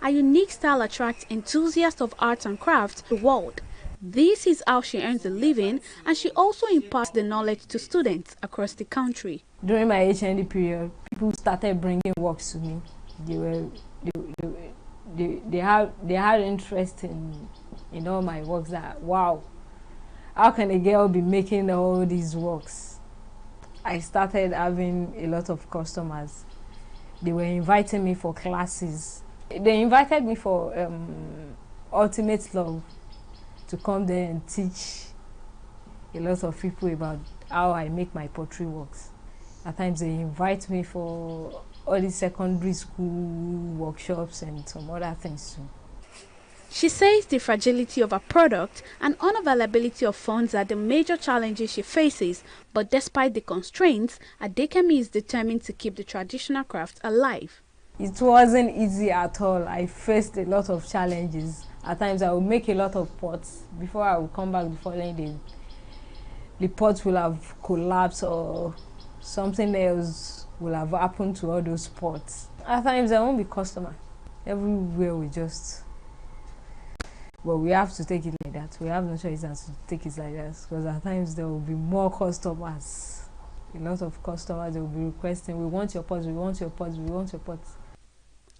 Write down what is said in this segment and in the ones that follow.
her unique style attracts enthusiasts of arts and crafts the world. This is how she earns a living, and she also imparts the knowledge to students across the country. During my HND period, people started bringing works to me. They had interest in all my works. That wow, how can a girl be making all these works? I started having a lot of customers. They were inviting me for classes. They invited me for Ultimate Love to come there and teach a lot of people about how I make my pottery works. At times they invite me for all the secondary school workshops and some other things too. She says the fragility of her product and unavailability of funds are the major challenges she faces, but despite the constraints, Adekemi is determined to keep the traditional craft alive. It wasn't easy at all. I faced a lot of challenges. At times I would make a lot of pots. Before I would come back the following day, the pots will have collapsed or something else will have happened to all those pots. At times I won't be customer. Everywhere we just... Well, we have to take it like that. We have no choice than to take it like that, because at times there will be more customers. A lot of customers, they will be requesting, we want your pots, we want your pots, we want your pots.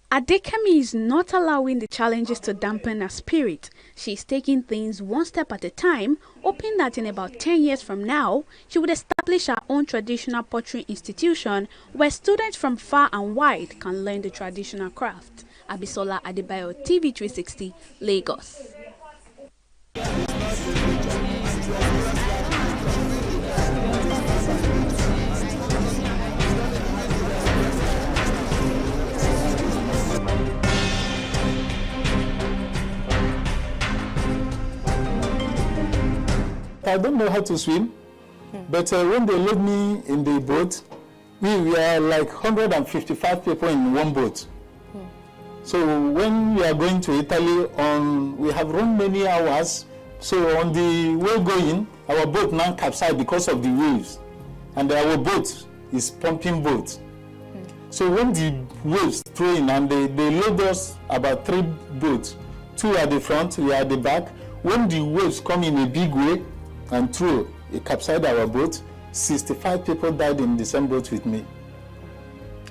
Adekemi is not allowing the challenges to dampen her spirit. She is taking things one step at a time, hoping that in about 10 years from now, she would establish her own traditional pottery institution where students from far and wide can learn the traditional craft. Abisola Adebayo, TV360, Lagos. I don't know how to swim, but when they load me in the boat, we were like 155 people in one boat. So when we are going to Italy, we have run many hours. So on the way going, our boat now capsized because of the waves, and our boat is pumping boat. So when the waves throw in and they load us about 3 boats, 2 at the front, we are at the back. When the waves come in a big way and through, it capsized our boat. 65 people died in the same boat with me.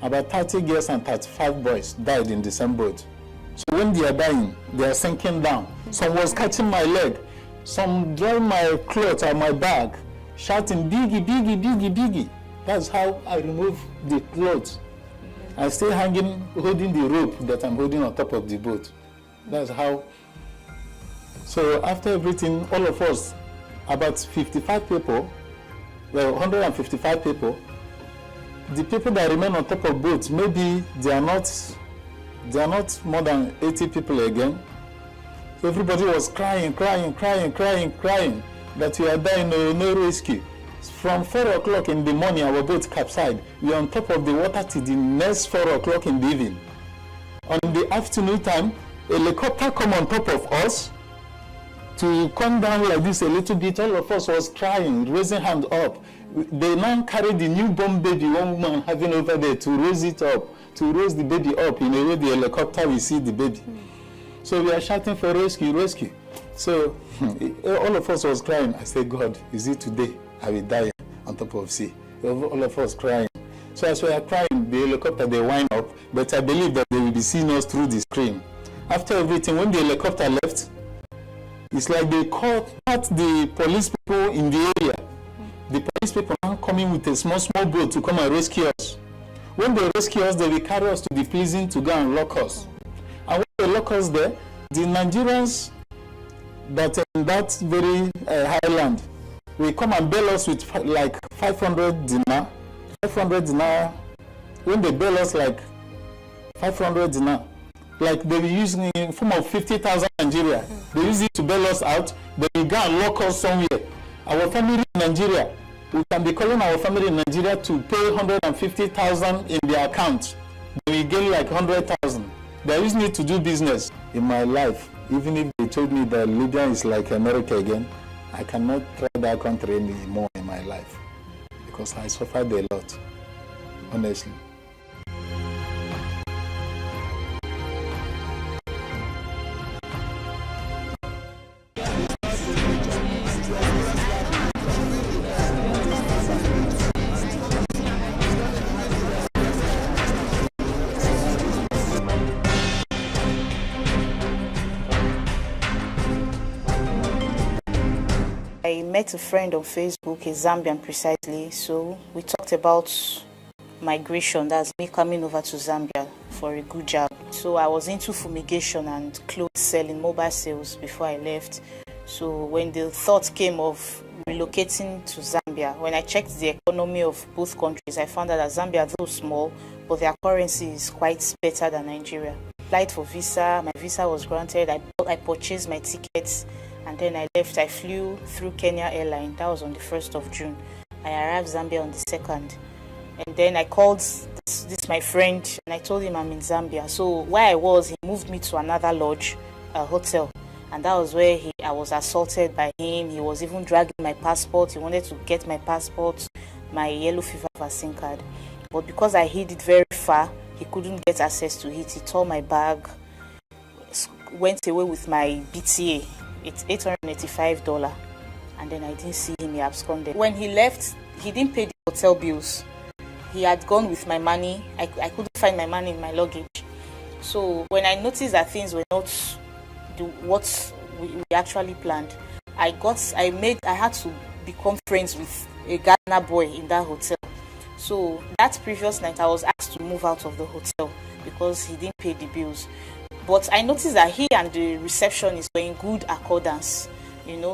About 30 girls and 35 boys died in the same boat. So when they are dying, they are sinking down. Some was catching my leg, some drawing my clothes out my bag, shouting, "Biggie, Biggie, Biggie, Biggie." That's how I remove the clothes. I stay hanging, holding the rope that I'm holding on top of the boat. That's how. So after everything, all of us, about 55 people, well, 155 people, the people that remain on top of boats, maybe they are not more than 80 people again. Everybody was crying that we are dying, no rescue. From 4 o'clock in the morning, our boat capsized. We are on top of the water till the next 4 o'clock in the evening. On the afternoon time, a helicopter come on top of us to come down like this a little bit. All of us was crying, raising hand up. They now carry the newborn baby, one woman having over there, to raise it up, to raise the baby up. In a way, the helicopter will see the baby. So we are shouting for rescue, rescue. So all of us was crying. I said, God, is it today I will die on top of sea? All of us crying. So as we are crying, the helicopter, they wind up, but I believe that they will be seeing us through the screen. After everything, when the helicopter left, it's like they caught the police people in the area. The police people are coming with a small boat to come and rescue us. When they rescue us, they will carry us to the prison to go and lock us. And when they lock us there, the Nigerians that are in that very high land will come and bail us with like 500 dinar. 500 dinar. When they bail us like 500 dinar, like they were using in form of 50,000 Nigeria. They use it to bail us out. They will go and lock us somewhere. Our family in Nigeria, we can be calling our family in Nigeria to pay 150,000 in their account. They will gain like 100,000. They are using it to do business. In my life, even if they told me that Libya is like America again, I cannot try that country anymore in my life because I suffered a lot, honestly. I met a friend on Facebook, a Zambian precisely, so we talked about migration, that's me coming over to Zambia for a good job. So I was into fumigation and clothes selling, mobile sales before I left. So when the thought came of relocating to Zambia, when I checked the economy of both countries, I found out that Zambia, though small, but their currency is quite better than Nigeria. Applied for visa, my visa was granted, I purchased my tickets, and then I left. I flew through Kenya Airline. That was on the 1st of June. I arrived Zambia on the 2nd. And then I called this my friend, and I told him I'm in Zambia. So where I was, he moved me to another lodge, a hotel. And that was where I was assaulted by him. He was even dragging my passport. He wanted to get my passport, my yellow fever vaccine card. But because I hid it very far, he couldn't get access to it. He tore my bag, went away with my BTA. It's $885. And then I didn't see him. He absconded. When he left, he didn't pay the hotel bills. He had gone with my money. I couldn't find my money in my luggage. So when I noticed that things were not what we actually planned, I had to become friends with a Ghana boy in that hotel. So that previous night I was asked to move out of the hotel because he didn't pay the bills. But I noticed that he and the receptionist were in good accordance,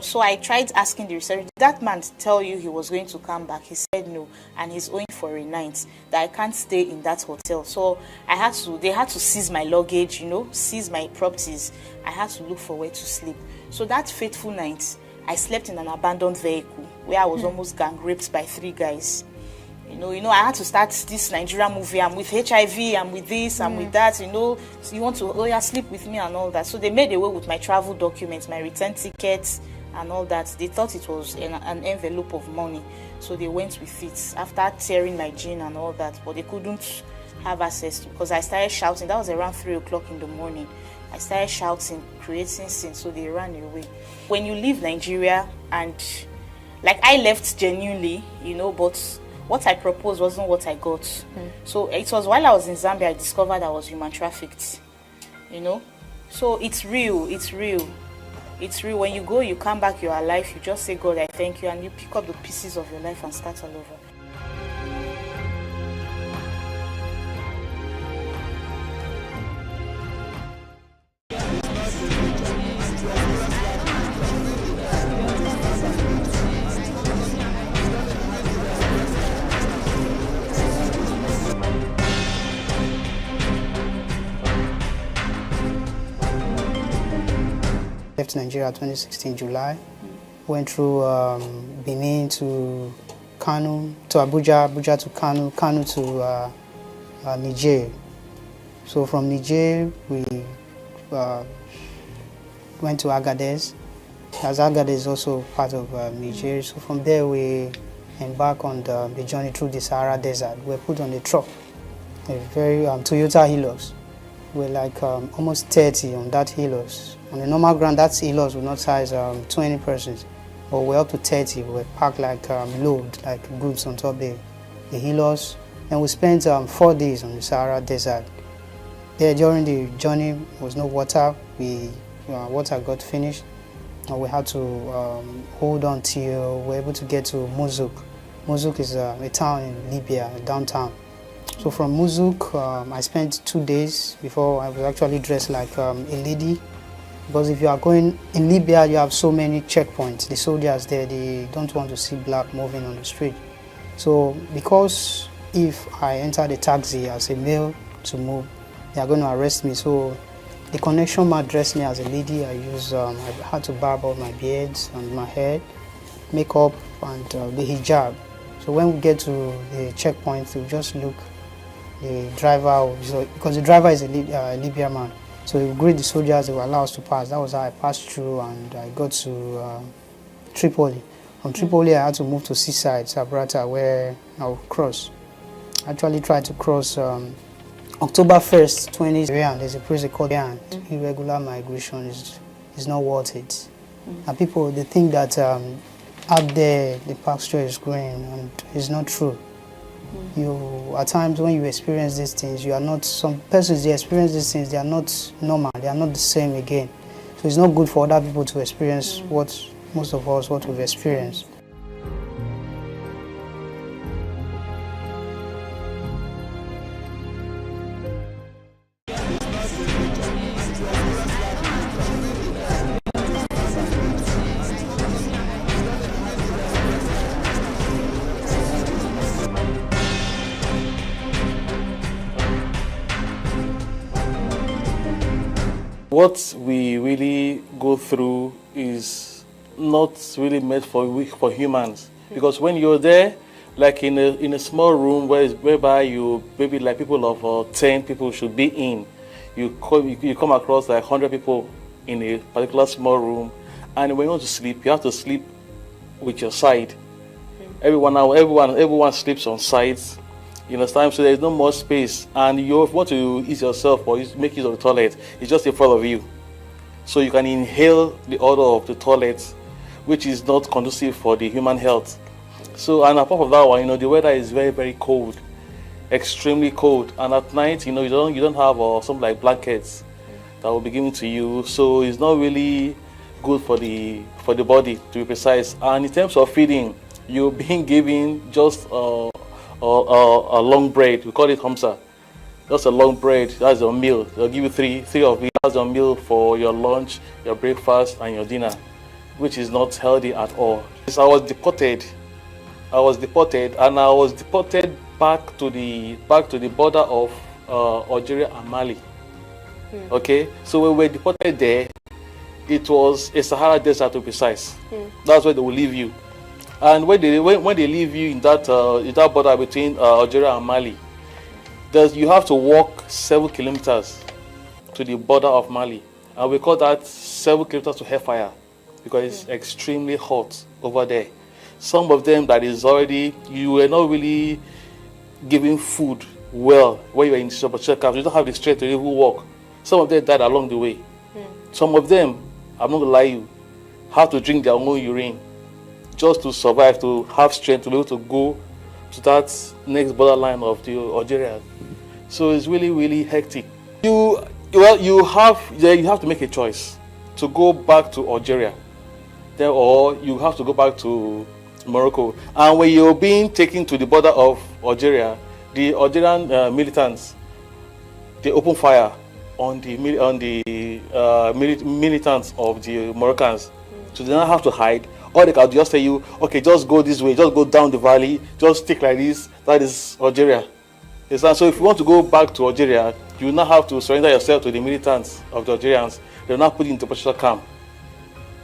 So I tried asking the receptionist, did that man tell you he was going to come back? He said no, and he's owing for a night, that I can't stay in that hotel. So they had to seize my luggage, seize my properties. I had to look for where to sleep. So that fateful night, I slept in an abandoned vehicle where I was almost gang raped by 3 guys. I had to start this Nigerian movie. I'm with HIV, I'm with this, I'm with that, So you want to, sleep with me and all that. So they made away with my travel documents, my return tickets and all that. They thought it was an envelope of money. So they went with it after tearing my jean and all that. But they couldn't have access to, because I started shouting. That was around 3 o'clock in the morning. I started shouting, creating scenes, so they ran away. When you leave Nigeria, and I left genuinely, but what I proposed wasn't what I got. So it was while I was in Zambia I discovered I was human trafficked. So it's real. When you go, you come back, you're alive, you just say, God, I thank you, and you pick up the pieces of your life and start all over. Left Nigeria 2016 July, went through Benin to Kano, to Abuja, Abuja to Kano, Kano to Niger. So from Niger we went to Agadez, as Agadez is also part of Niger. So from there we embarked on the journey through the Sahara Desert. We were put on a truck, a very Toyota Hilux. We're almost 30 on that Hilux. On the normal ground, that Hilux will not size 20 persons, but we're up to 30. We're packed load, goods on top the Hilux. And we spent 4 days on the Sahara Desert. There during the journey was no water. Water got finished. And we had to hold on till we were able to get to Mozouk. Mozouk is a town in Libya, downtown. So from Mozouk, I spent 2 days before I was actually dressed like a lady. Because if you are going in Libya, you have so many checkpoints. The soldiers there, they don't want to see black moving on the street. So because if I enter the taxi as a male to move, they are going to arrest me. So the connection man dressed me as a lady. I had to barb all my beards and my hair, makeup and the hijab. So when we get to the checkpoint, we just look the driver, because the driver is a Libyan man. So we greet the soldiers, they will allow us to pass. That was how I passed through, and I got to Tripoli. From Tripoli, I had to move to seaside, Sabrata, where I'll cross. I actually tried to cross October 1st, 2020. There's a place called irregular migration is not worth it. And people, they think that out there the pasture is green, and it's not true. You, at times when you experience these things, you are not, some persons, they experience these things, they are not normal, they are not the same again. So it's not good for other people to experience what most of us, what we've experienced. What we really go through is not really meant for humans, because when you're there, like in a small room whereby you maybe like people of 10 people should be in, you come across like 100 people in a particular small room, and when you want to sleep, you have to sleep with your side. Everyone sleeps on sides. You understand? So there's no more space, and you want to eat yourself or make use of the toilet, it's just in front of you. So you can inhale the odor of the toilet, which is not conducive for the human health. So, and apart from that one, the weather is very, very cold, extremely cold. And at night, you don't have something like blankets that will be given to you. So it's not really good for the body, to be precise. And in terms of feeding, you're being given just a long bread. We call it hamsa. Just a long bread. That's your meal. They'll give you three of it. That's your meal for your lunch, your breakfast, and your dinner, which is not healthy at all. I was deported, and I was deported back to the border of Algeria and Mali. Okay, so when we were deported there, it was a Sahara Desert, to be precise. That's where they will leave you. And when they leave you in that border between Algeria and Mali, you have to walk 7 kilometers to the border of Mali, and we call that 7 kilometers to hellfire, because it's extremely hot over there. Some of them that is already, you were not really giving food well when you were in the camp. You don't have the strength to even walk. Some of them died along the way. Some of them, I'm not gonna lie you, have to drink their own urine just to survive, to have strength to be able to go to that next borderline of the Algeria. So it's really, really hectic. You have to make a choice to go back to Algeria, or you have to go back to Morocco. And when you're being taken to the border of Algeria, the Algerian militants, they open fire on the militants of the Moroccans. So they don't have to hide. Or they can just tell you, okay, just go this way, just go down the valley, just stick like this. That is Algeria. So if you want to go back to Algeria, you will not have to surrender yourself to the militants of the Algerians. They will not put you into a deportation camp.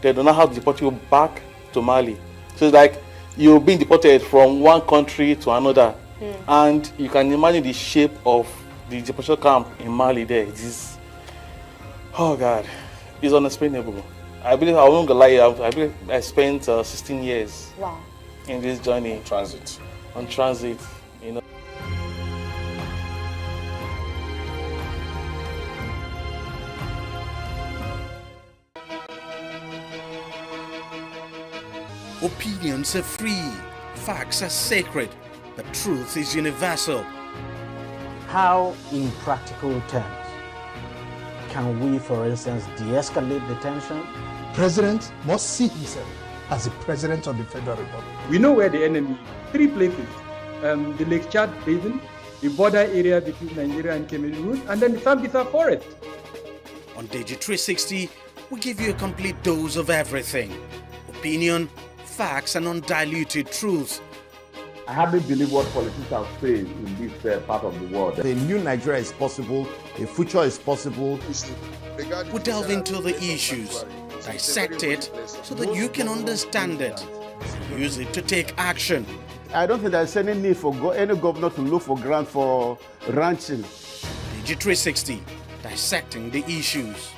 They do not have to deport you back to Mali. So it's like you're being deported from one country to another. And you can imagine the shape of the deportation camp in Mali there. It is, oh God, it's unexplainable. I believe, I won't lie, I believe I spent 16 years in this journey. On transit, Opinions are free, facts are sacred, but truth is universal. How, in practical terms, can we, for instance, de-escalate the tension? President must see himself as the President of the Federal Republic. We know where the enemy is. 3 places. The Lake Chad Basin, the border area between Nigeria and Cameroon, and then the Sambisa Forest. On TV360, we give you a complete dose of everything. Opinion, facts, and undiluted truth. I hardly believe what politicians say in this part of the world. A new Nigeria is possible, a future is possible. We delve into the issues, dissect it so that you can understand it, use it to take action. I don't think there's any need for any governor to look for grant for ranching. TV360, dissecting the issues.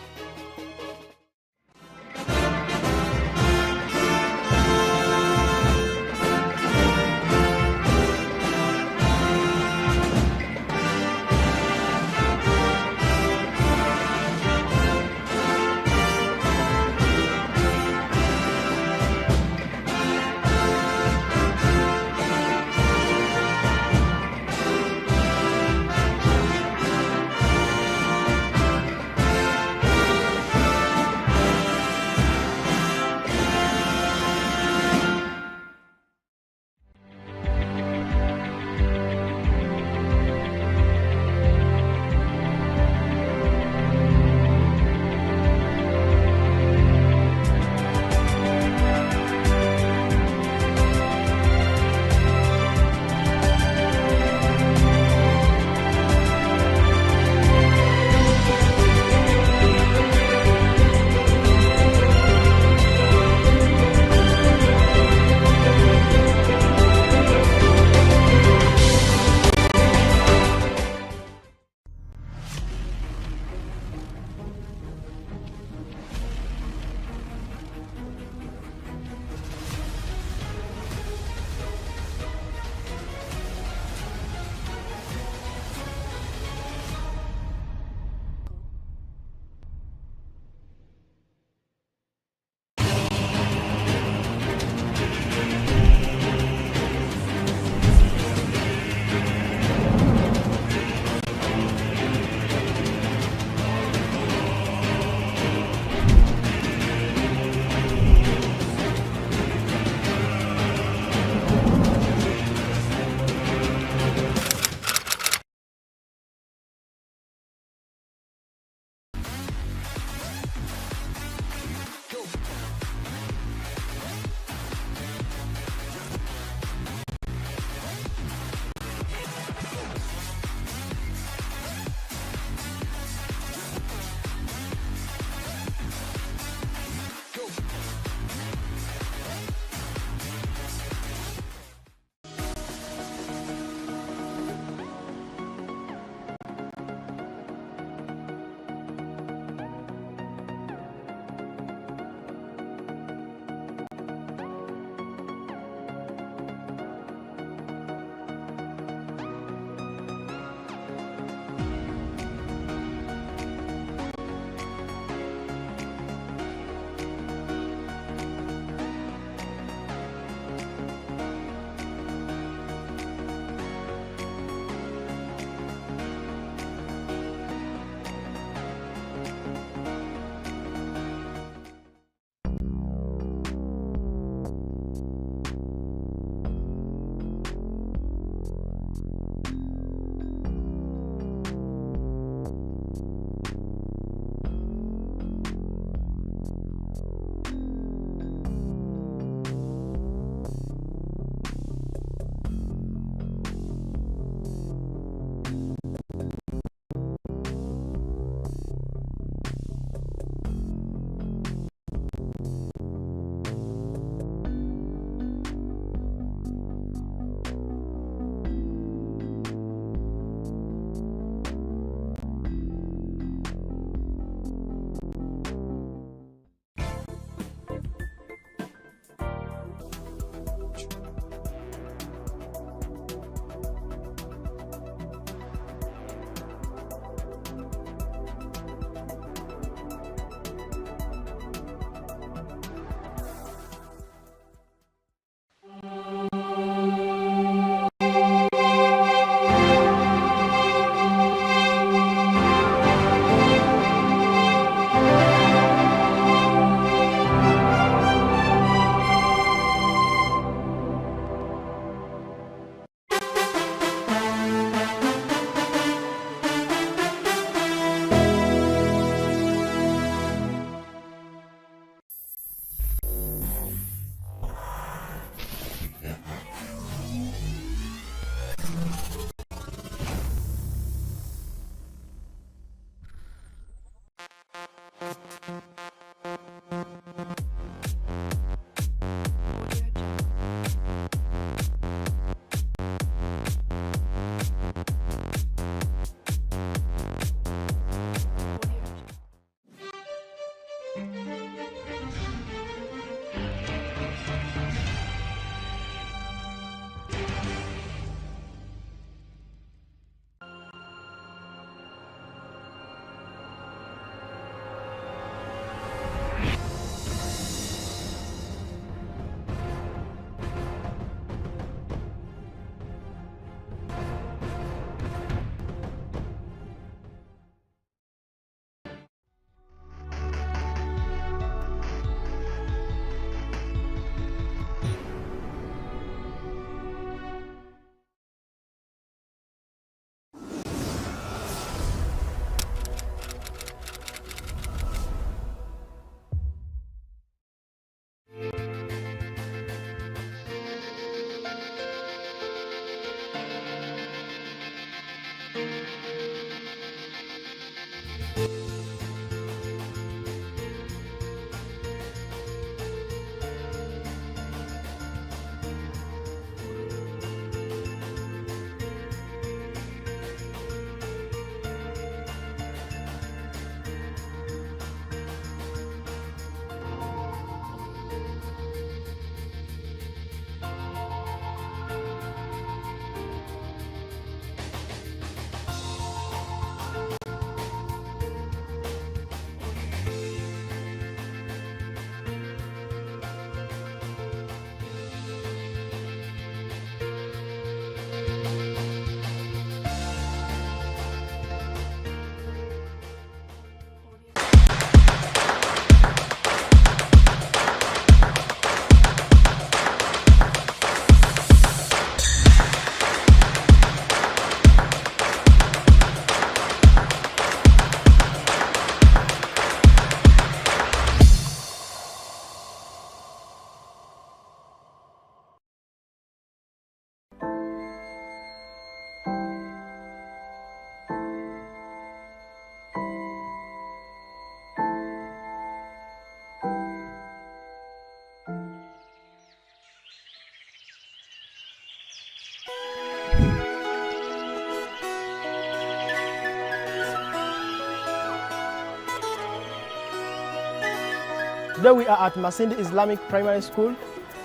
Today we are at Masindi Islamic Primary School,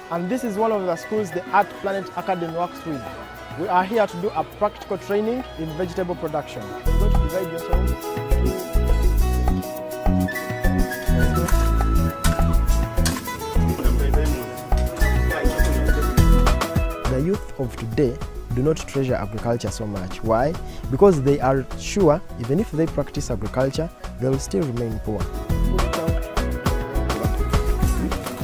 and this is one of the schools the Art Planet Academy works with. We are here to do a practical training in vegetable production. You're going to divide yourselves. The youth of today do not treasure agriculture so much. Why? Because they are sure even if they practice agriculture, they will still remain poor.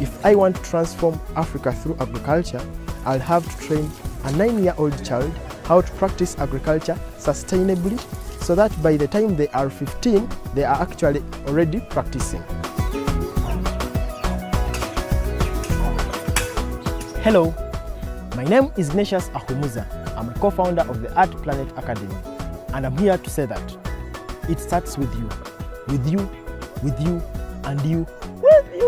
If I want to transform Africa through agriculture, I'll have to train a 9-year-old child how to practice agriculture sustainably so that by the time they are 15, they are actually already practicing. Hello, my name is Ignatius Ahumuza. I'm a co-founder of the Art Planet Academy, and I'm here to say that it starts with you, with you, with you, and you, with you.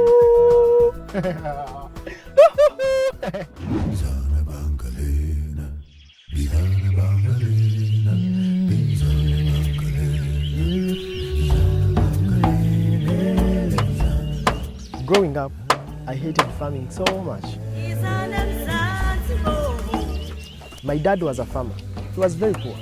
Growing up, I hated farming so much. My dad was a farmer. He was very poor.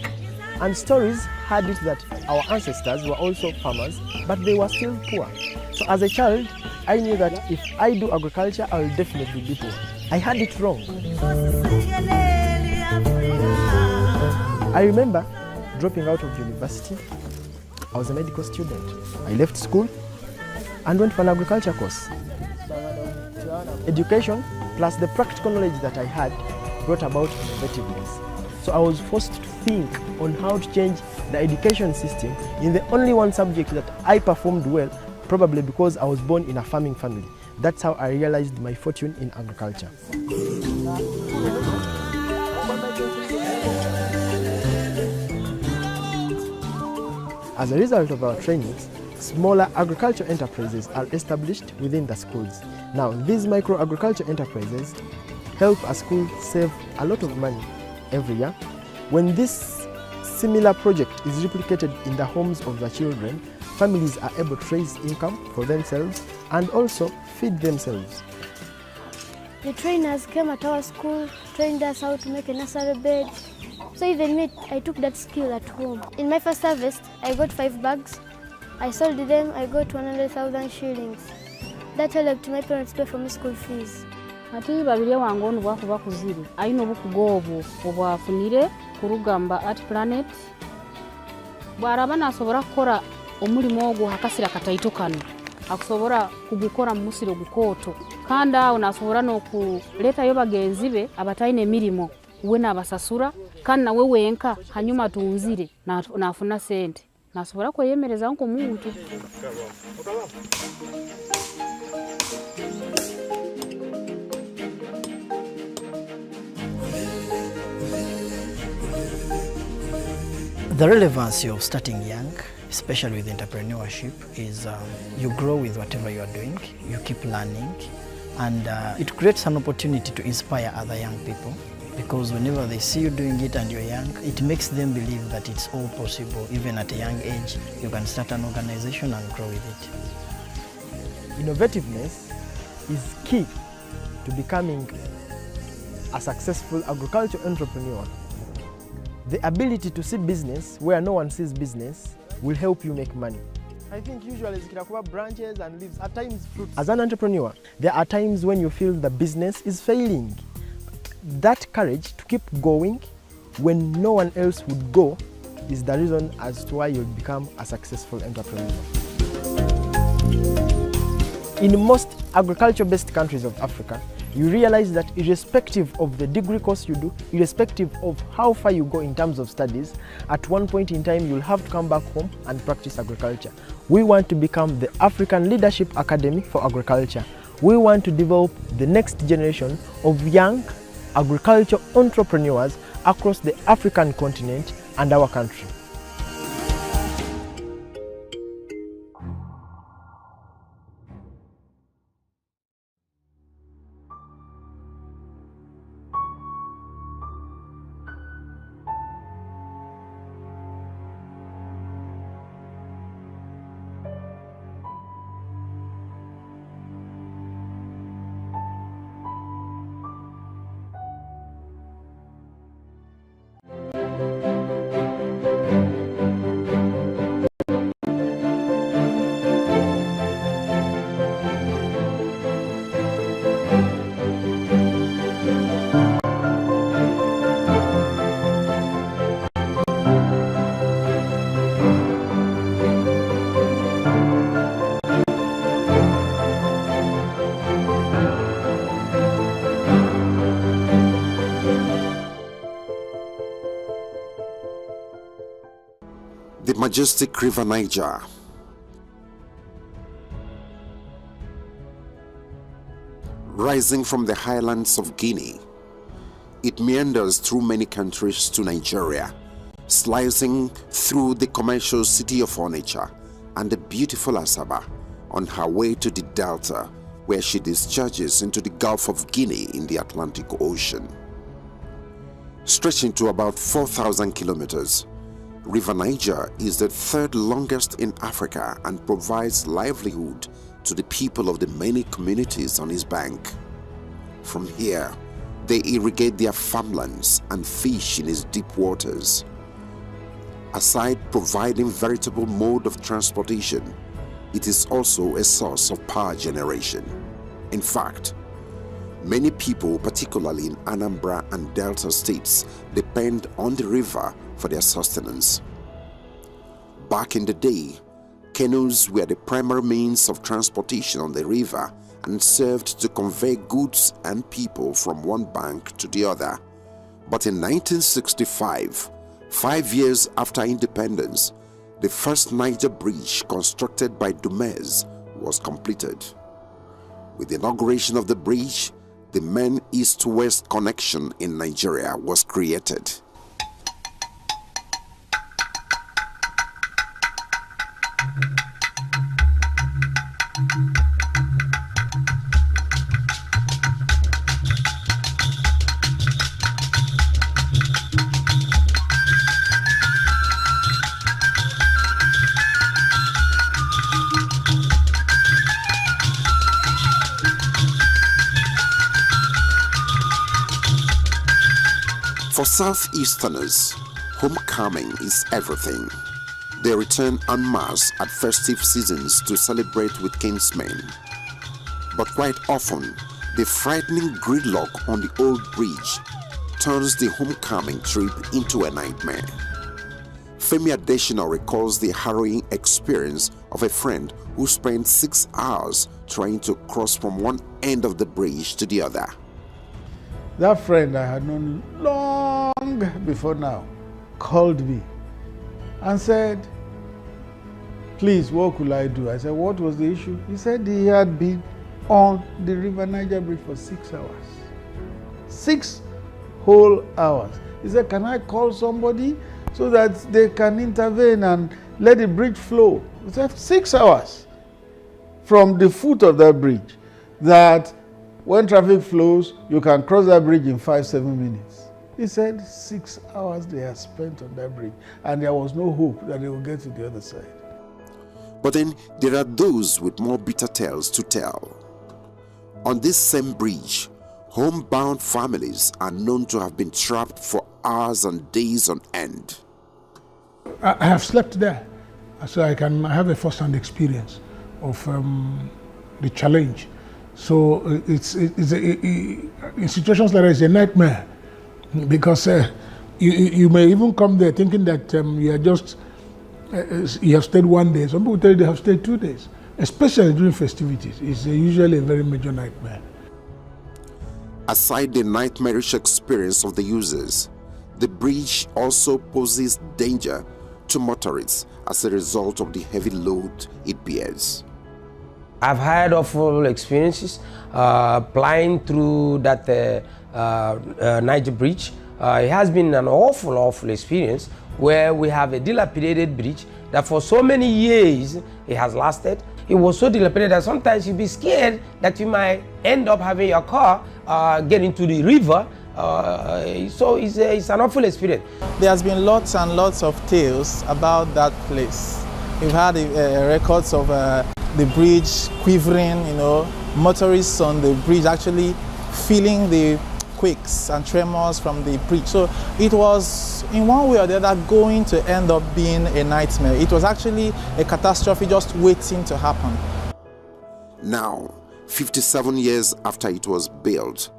And stories had it that our ancestors were also farmers, but they were still poor. So as a child, I knew that if I do agriculture, I will definitely be poor. I had it wrong. I remember dropping out of university. I was a medical student. I left school and went for an agriculture course. Education plus the practical knowledge that I had brought about innovativeness. So I was forced to think on how to change the education system in the only one subject that I performed well, probably because I was born in a farming family. That's how I realized my fortune in agriculture. As a result of our trainings, smaller agriculture enterprises are established within the schools. Now, these micro-agriculture enterprises help a school save a lot of money every year. When this similar project is replicated in the homes of the children, families are able to raise income for themselves and also feed themselves. The trainers came at our school, trained us how to make a nursery bed. So even me, I took that skill at home. In my first harvest, I got 5 bags. I sold them, I got 100,000 shillings. That helped my parents pay for my school fees. Ati babiri wange ono bwakuba kuzire ayina obukugo obwo obwafunire ku Rugamba Art Planet bwaraba nasobola kukora omulimo ogwo akasira kataito kano akusobora kugukora mu musiro gukooto kandi awo nasobola n'okuleetayo bagenzi be abatayina emirimo we n'abasasura kandi nawe wenka hanyuma tunzire nafuna sente nasobola kweyemereza nk'omuntu. The relevancy of starting young, especially with entrepreneurship, is you grow with whatever you are doing, you keep learning, and it creates an opportunity to inspire other young people, because whenever they see you doing it and you're young, it makes them believe that it's all possible. Even at a young age, you can start an organization and grow with it. Innovativeness is key to becoming a successful agricultural entrepreneur. The ability to see business where no one sees business will help you make money. I think usually zikirakuba branches and leaves, at times fruits. As an entrepreneur, there are times when you feel the business is failing. That courage to keep going when no one else would go is the reason as to why you'll become a successful entrepreneur. In most agriculture-based countries of Africa, you realize that irrespective of the degree course you do, irrespective of how far you go in terms of studies, at one point in time you'll have to come back home and practice agriculture. We want to become the African Leadership Academy for Agriculture. We want to develop the next generation of young agriculture entrepreneurs across the African continent and our country. The majestic River Niger. Rising from the highlands of Guinea, it meanders through many countries to Nigeria, slicing through the commercial city of Onitsha and the beautiful Asaba on her way to the Delta, where she discharges into the Gulf of Guinea in the Atlantic Ocean. Stretching to about 4,000 kilometers, River Niger is the third longest in Africa and provides livelihood to the people of the many communities on its bank. From here, they irrigate their farmlands and fish in its deep waters. Aside providing veritable mode of transportation, it is also a source of power generation. In fact, many people, particularly in Anambra and Delta states, depend on the river for their sustenance. Back in the day, canoes were the primary means of transportation on the river and served to convey goods and people from one bank to the other. But in 1965, 5 years after independence, the first Niger Bridge constructed by Dumez was completed. With the inauguration of the bridge, the main east-west connection in Nigeria was created. For Southeasterners, homecoming is everything. They return en masse at festive seasons to celebrate with kinsmen. But quite often, the frightening gridlock on the old bridge turns the homecoming trip into a nightmare. Femi Adesina recalls the harrowing experience of a friend who spent 6 hours trying to cross from one end of the bridge to the other. That friend I had known long before now called me and said, please, what could I do? I said, what was the issue? He said he had been on the River Niger Bridge for 6 hours. 6 whole hours. He said, can I call somebody so that they can intervene and let the bridge flow? He said, 6 hours from the foot of that bridge, that when traffic flows, you can cross that bridge in 5-7 minutes. He said 6 hours they had spent on that bridge, and there was no hope that they would get to the other side. But then there are those with more bitter tales to tell. On this same bridge, homebound families are known to have been trapped for hours and days on end. I have slept there, so I can have a first-hand experience of the challenge. So in situations like that, it's a nightmare, because you may even come there thinking that you are just you have stayed 1 day. Some people tell you they have stayed 2 days, especially during festivities. It's usually a very major nightmare. Aside the nightmarish experience of the users, the bridge also poses danger to motorists as a result of the heavy load it bears. I've had awful experiences flying through that Niger Bridge. It has been an awful experience where we have a dilapidated bridge that for so many years it has lasted. It was so dilapidated that sometimes you'd be scared that you might end up having your car get into the river. So it's an awful experience. There has been lots and lots of tales about that place. We've had records of the bridge quivering, motorists on the bridge actually feeling the quakes and tremors from the bridge. So it was, in one way or the other, going to end up being a nightmare. It was actually a catastrophe just waiting to happen. Now, 57 years after it was built,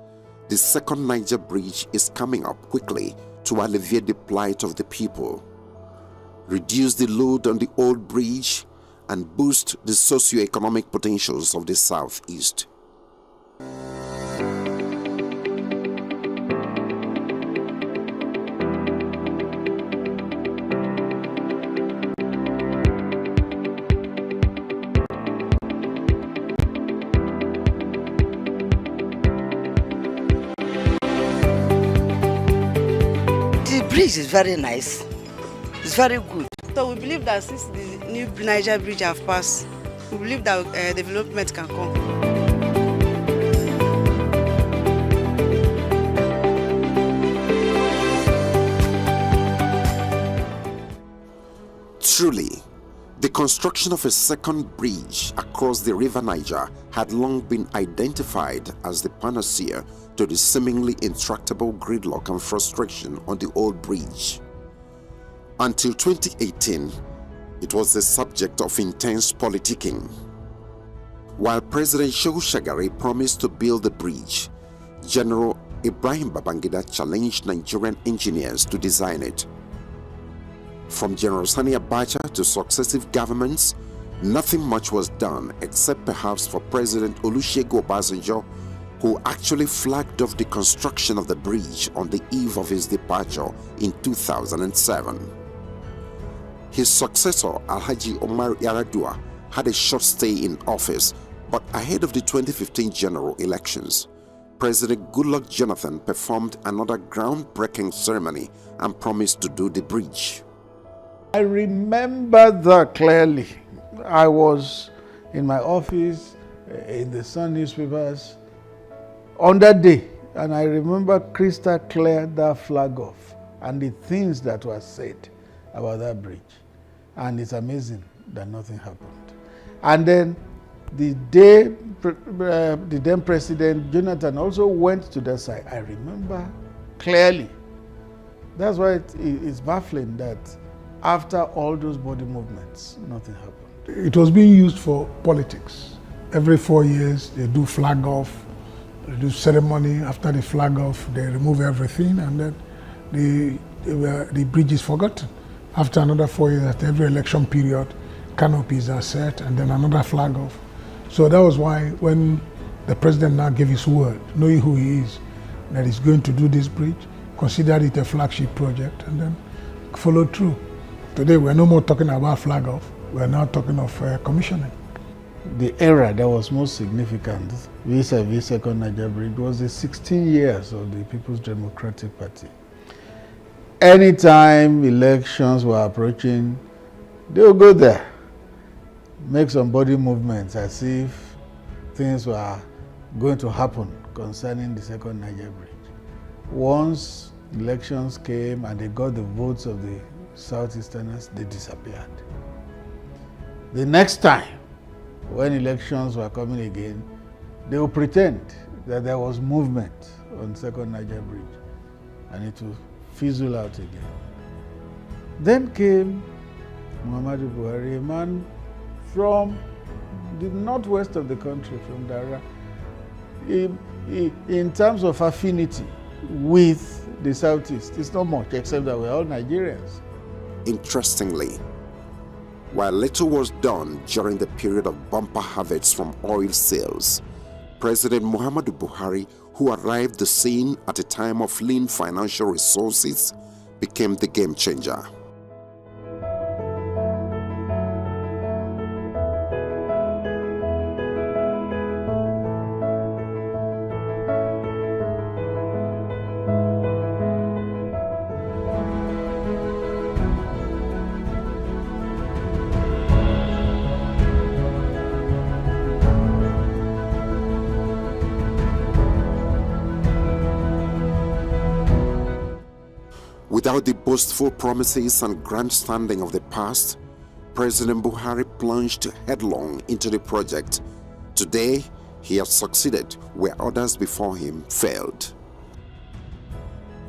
the second Niger Bridge is coming up quickly to alleviate the plight of the people, reduce the load on the old bridge, and boost the socio-economic potentials of the Southeast. The bridge is very nice. It's very good. So we believe that since the new Niger Bridge have passed, we believe that development can come. Truly, the construction of a second bridge across the River Niger had long been identified as the panacea to the seemingly intractable gridlock and frustration on the old bridge. Until 2018, it was the subject of intense politicking. While President Shehu Shagari promised to build the bridge, General Ibrahim Babangida challenged Nigerian engineers to design it. From General Sani Abacha to successive governments, nothing much was done except perhaps for President Olusegun Obasanjo, who actually flagged off the construction of the bridge on the eve of his departure in 2007. His successor, Alhaji Omar Yaradua, had a short stay in office, but ahead of the 2015 general elections, President Goodluck Jonathan performed another groundbreaking ceremony and promised to do the bridge. I remember that clearly. I was in my office, in the Sun newspapers, on that day, and I remember crystal clear that flag off and the things that were said about that bridge. And it's amazing that nothing happened. And then the day the then President Jonathan also went to that side, I remember clearly That's why it's baffling that after all those body movements, nothing happened. It was being used for politics. Every 4 years, they do flag off, they do ceremony. After the flag off, they remove everything, and then the bridge is forgotten. After another 4 years, at every election period, canopies are set, and then another flag off. So that was why when the president now gave his word, knowing who he is, that he's going to do this bridge, considered it a flagship project, and then followed through. Today, we're no more talking about flag off, we're now talking of commissioning. The era that was most significant vis-a-vis Second Niger Bridge was the 16 years of the People's Democratic Party. Anytime elections were approaching, they would go there, make some body movements as if things were going to happen concerning the Second Niger Bridge. Once elections came and they got the votes of the Southeasterners, they disappeared. The next time, when elections were coming again, they would pretend that there was movement on Second Niger Bridge and it would fizzle out again. Then came Muhammadu Buhari, a man from the northwest of the country, from Dara. In terms of affinity with the southeast, it's not much, except that we're all Nigerians. Interestingly, while little was done during the period of bumper harvests from oil sales, President Muhammadu Buhari, who arrived the scene at a time of lean financial resources, became the game changer. Without the boastful promises and grandstanding of the past, President Buhari plunged headlong into the project. Today, he has succeeded where others before him failed.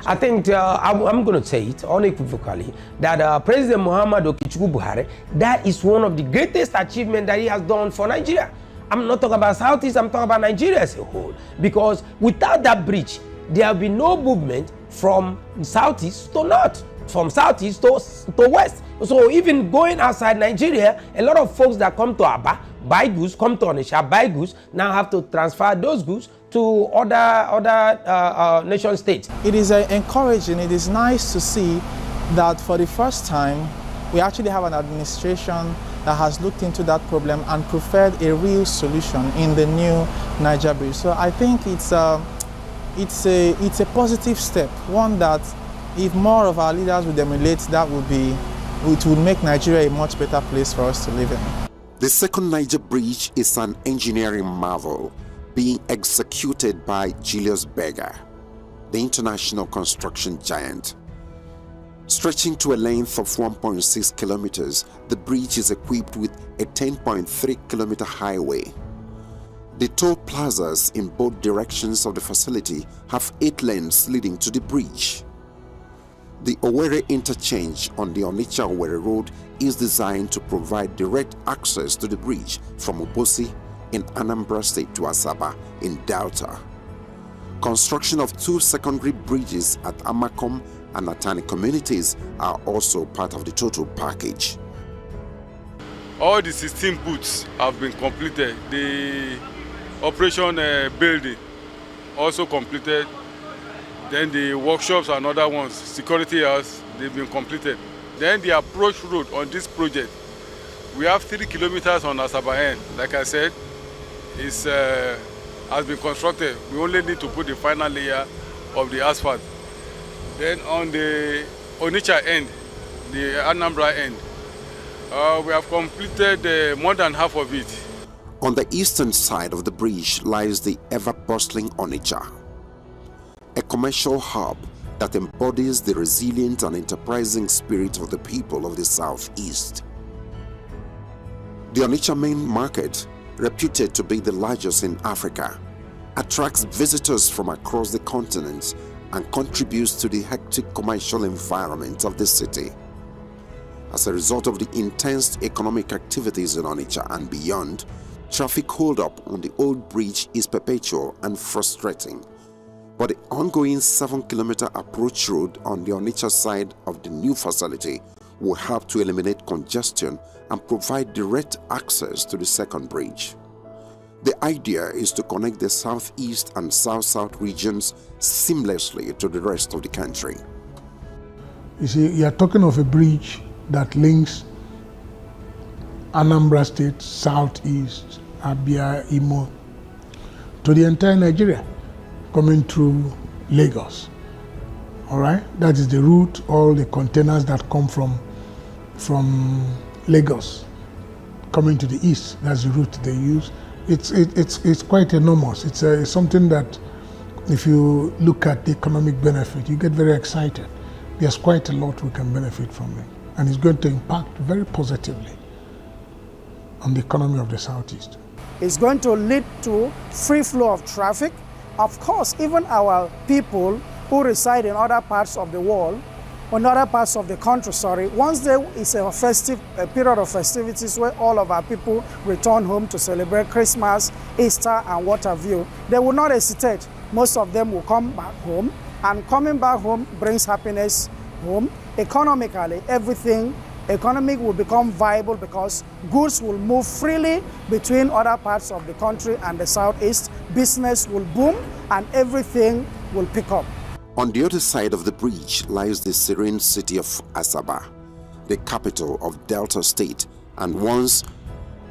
I think I'm going to say it unequivocally that President Muhammadu Buhari, that is one of the greatest achievements that he has done for Nigeria. I'm not talking about Southeast, I'm talking about Nigeria as a whole. Because without that bridge, there will be no movement from Southeast to North, from Southeast to West. So even going outside Nigeria, a lot of folks that come to Aba, buy goods, come to Onitsha, buy goods, now have to transfer those goods to other nation states. It is encouraging, it is nice to see that for the first time, we actually have an administration that has looked into that problem and preferred a real solution in the new Niger Bridge. So I think it's a positive step, one that if more of our leaders would emulate, it would make Nigeria a much better place for us to live in. The Second Niger Bridge is an engineering marvel being executed by Julius Berger, the international construction giant. Stretching to a length of 1.6 kilometers, the bridge is equipped with a 10.3-kilometer highway. The toll plazas in both directions of the facility have 8 lanes leading to the bridge. The Owerri interchange on the Onitsha-Owerri road is designed to provide direct access to the bridge from Obosi in Anambra State to Asaba in Delta. Construction of 2 secondary bridges at Amakom and Atani communities are also part of the total package. All the 16 booths have been completed. The operation building also completed. Then the workshops and other ones, security house, they've been completed. Then the approach road on this project, we have 3 kilometers on Asaba end. Like I said, has been constructed. We only need to put the final layer of the asphalt. Then on the Onitsha end, the Anambra end, we have completed more than half of it. On the eastern side of the bridge lies the ever-bustling Onitsha, a commercial hub that embodies the resilient and enterprising spirit of the people of the southeast. The Onitsha main market, reputed to be the largest in Africa, attracts visitors from across the continent and contributes to the hectic commercial environment of the city. As a result of the intense economic activities in Onitsha and beyond, traffic holdup on the old bridge is perpetual and frustrating. But the ongoing 7-kilometer approach road on the Onitsha side of the new facility will help to eliminate congestion and provide direct access to the second bridge. The idea is to connect the southeast and south-south regions seamlessly to the rest of the country. You see, you are talking of a bridge that links Anambra State, southeast, Abia, Imo, to the entire Nigeria, coming through Lagos. All right, that is the route. All the containers that come from Lagos coming to the east, that's the route they use. It's quite enormous. It's something that, if you look at the economic benefit, you get very excited. There's quite a lot we can benefit from it, and it's going to impact very positively on the economy of the southeast. It's going to lead to free flow of traffic. Of course, even our people who reside in other parts of the world, in other parts of the country, once there is a period of festivities where all of our people return home to celebrate Christmas, Easter, and what have you, they will not hesitate. Most of them will come back home, and coming back home brings happiness home. Economically, economic will become viable because goods will move freely between other parts of the country and the southeast. Business will boom, and everything will pick up. On the other side of the bridge lies the serene city of Asaba, the capital of Delta State and once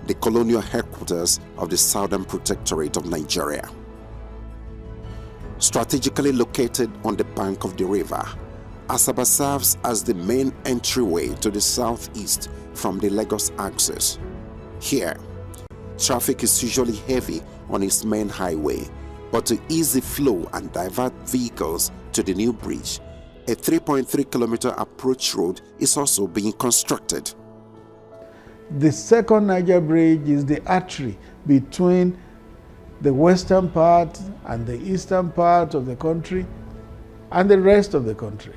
the colonial headquarters of the Southern Protectorate of Nigeria. Strategically located on the bank of the river, Asaba serves as the main entryway to the southeast from the Lagos axis. Here, traffic is usually heavy on its main highway, but to ease the flow and divert vehicles to the new bridge, a 3.3-kilometer approach road is also being constructed. The second Niger Bridge is the artery between the western part and the eastern part of the country and the rest of the country.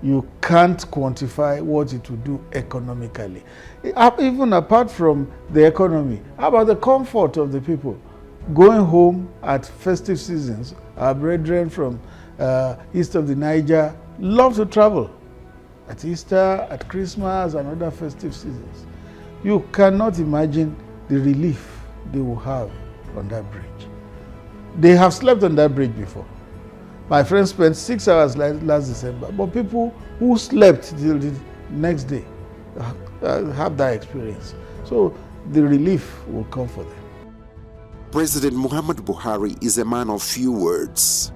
You can't quantify what it will do economically. Even apart from the economy, how about the comfort of the people? Going home at festive seasons, our brethren from east of the Niger love to travel at Easter, at Christmas, and other festive seasons. You cannot imagine the relief they will have on that bridge. They have slept on that bridge before. My friend spent 6 hours last December, but people who slept till the next day have that experience. So the relief will come for them. President Muhammadu Buhari is a man of few words.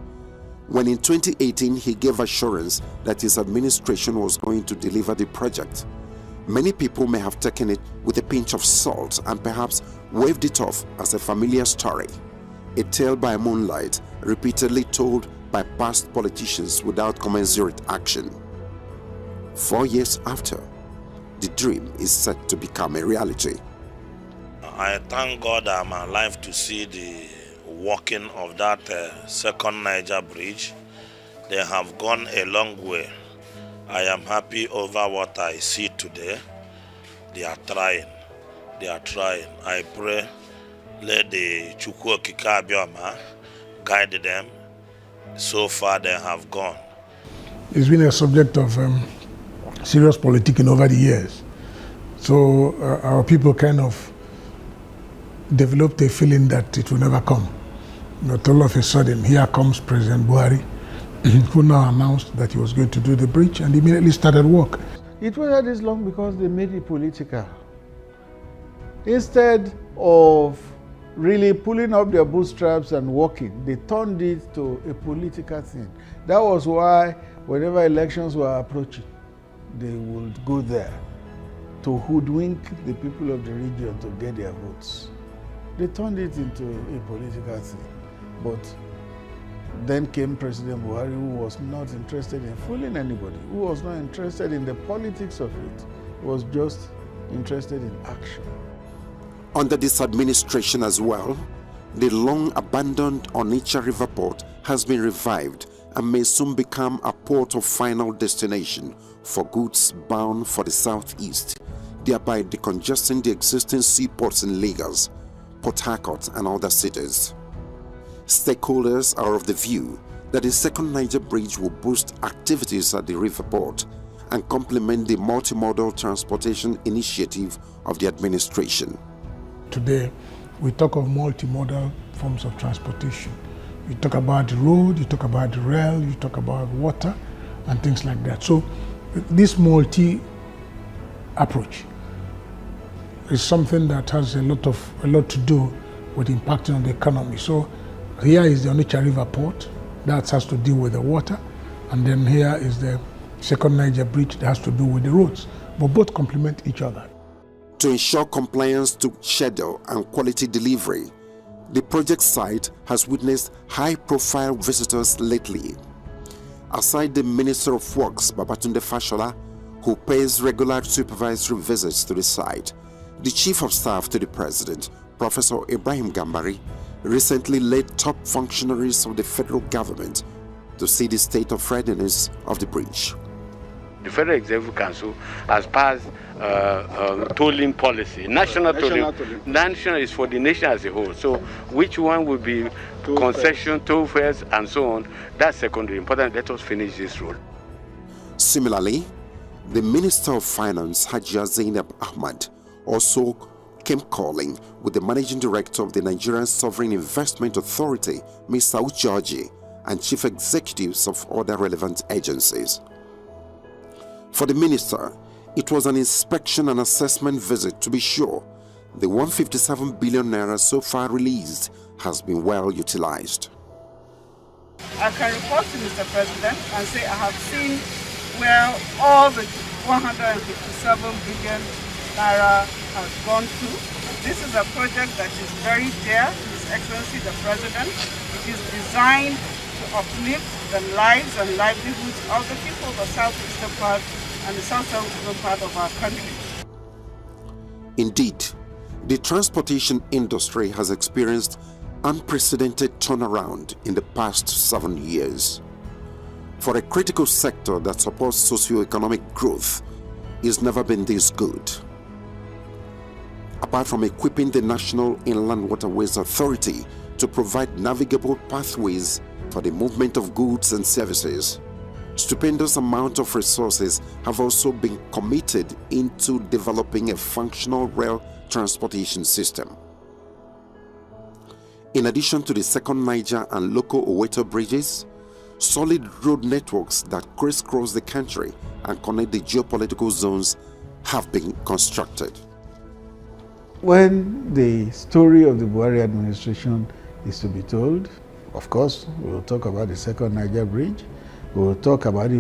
When in 2018 he gave assurance that his administration was going to deliver the project, many people may have taken it with a pinch of salt and perhaps waved it off as a familiar story, a tale by moonlight repeatedly told by past politicians without commensurate action. 4 years after, the dream is set to become a reality. I thank God I'm alive to see the working of that second Niger Bridge. They have gone a long way. I am happy over what I see today. They are trying. They are trying. I pray, let the Chukwu Okike Abioma guide them. So far they have gone. It's been a subject of serious politicking over the years. So our people kind of developed a feeling that it will never come. But all of a sudden, here comes President Buhari, who now announced that he was going to do the bridge and immediately started work. It waited this long because they made it political. Instead of really pulling up their bootstraps and working, they turned it to a political thing. That was why whenever elections were approaching, they would go there to hoodwink the people of the region to get their votes. They turned it into a political thing. But then came President Buhari, who was not interested in fooling anybody, who was not interested in the politics of it, was just interested in action. Under this administration as well, the long-abandoned Onitsha River Port has been revived and may soon become a port of final destination for goods bound for the southeast, thereby decongesting the existing seaports in Lagos, Port Harcourt and other cities. Stakeholders are of the view that the second Niger Bridge will boost activities at the river port and complement the multimodal transportation initiative of the administration. Today, we talk of multimodal forms of transportation. You talk about the road, you talk about the rail, you talk about water and things like that. So this multi-approach is something that has a lot to do with impacting on the economy. So here is the Onitsha River Port that has to do with the water, and then here is the second Niger Bridge that has to do with the roads, but both complement each other. To ensure compliance to schedule and quality delivery, the project site has witnessed high-profile visitors lately. Aside the Minister of Works, Babatunde Fashola, who pays regular supervisory visits to the site, the Chief of Staff to the President, Professor Ibrahim Gambari, recently led top functionaries of the federal government to see the state of readiness of the bridge. The Federal Executive Council has passed tolling policy, national tolling. National is for the nation as a whole. So which one will be concession, toll fares, and so on, that's secondary. Important, let us finish this road. Similarly, the Minister of Finance, Hajia Zainab Ahmad, also came calling with the Managing Director of the Nigerian Sovereign Investment Authority, Mr. Ucheoji, and Chief Executives of other relevant agencies. For the Minister, it was an inspection and assessment visit to be sure the 157 billion naira so far released has been well utilized. I can report to Mr. President and say I have seen where all the 157 billion naira has gone to. This is a project that is very dear to His Excellency the President. It is designed to uplift the lives and livelihoods of the people of the southeastern part and the southwestern part of our country. Indeed, the transportation industry has experienced unprecedented turnaround in the past 7 years. For a critical sector that supports socio-economic growth, it's never been this good. Apart from equipping the National Inland Waterways Authority to provide navigable pathways for the movement of goods and services, stupendous amount of resources have also been committed into developing a functional rail transportation system. In addition to the second Niger and local Oweto bridges, solid road networks that crisscross the country and connect the geopolitical zones have been constructed. When the story of the Buhari administration is to be told, of course, we will talk about the second Niger Bridge, we will talk about the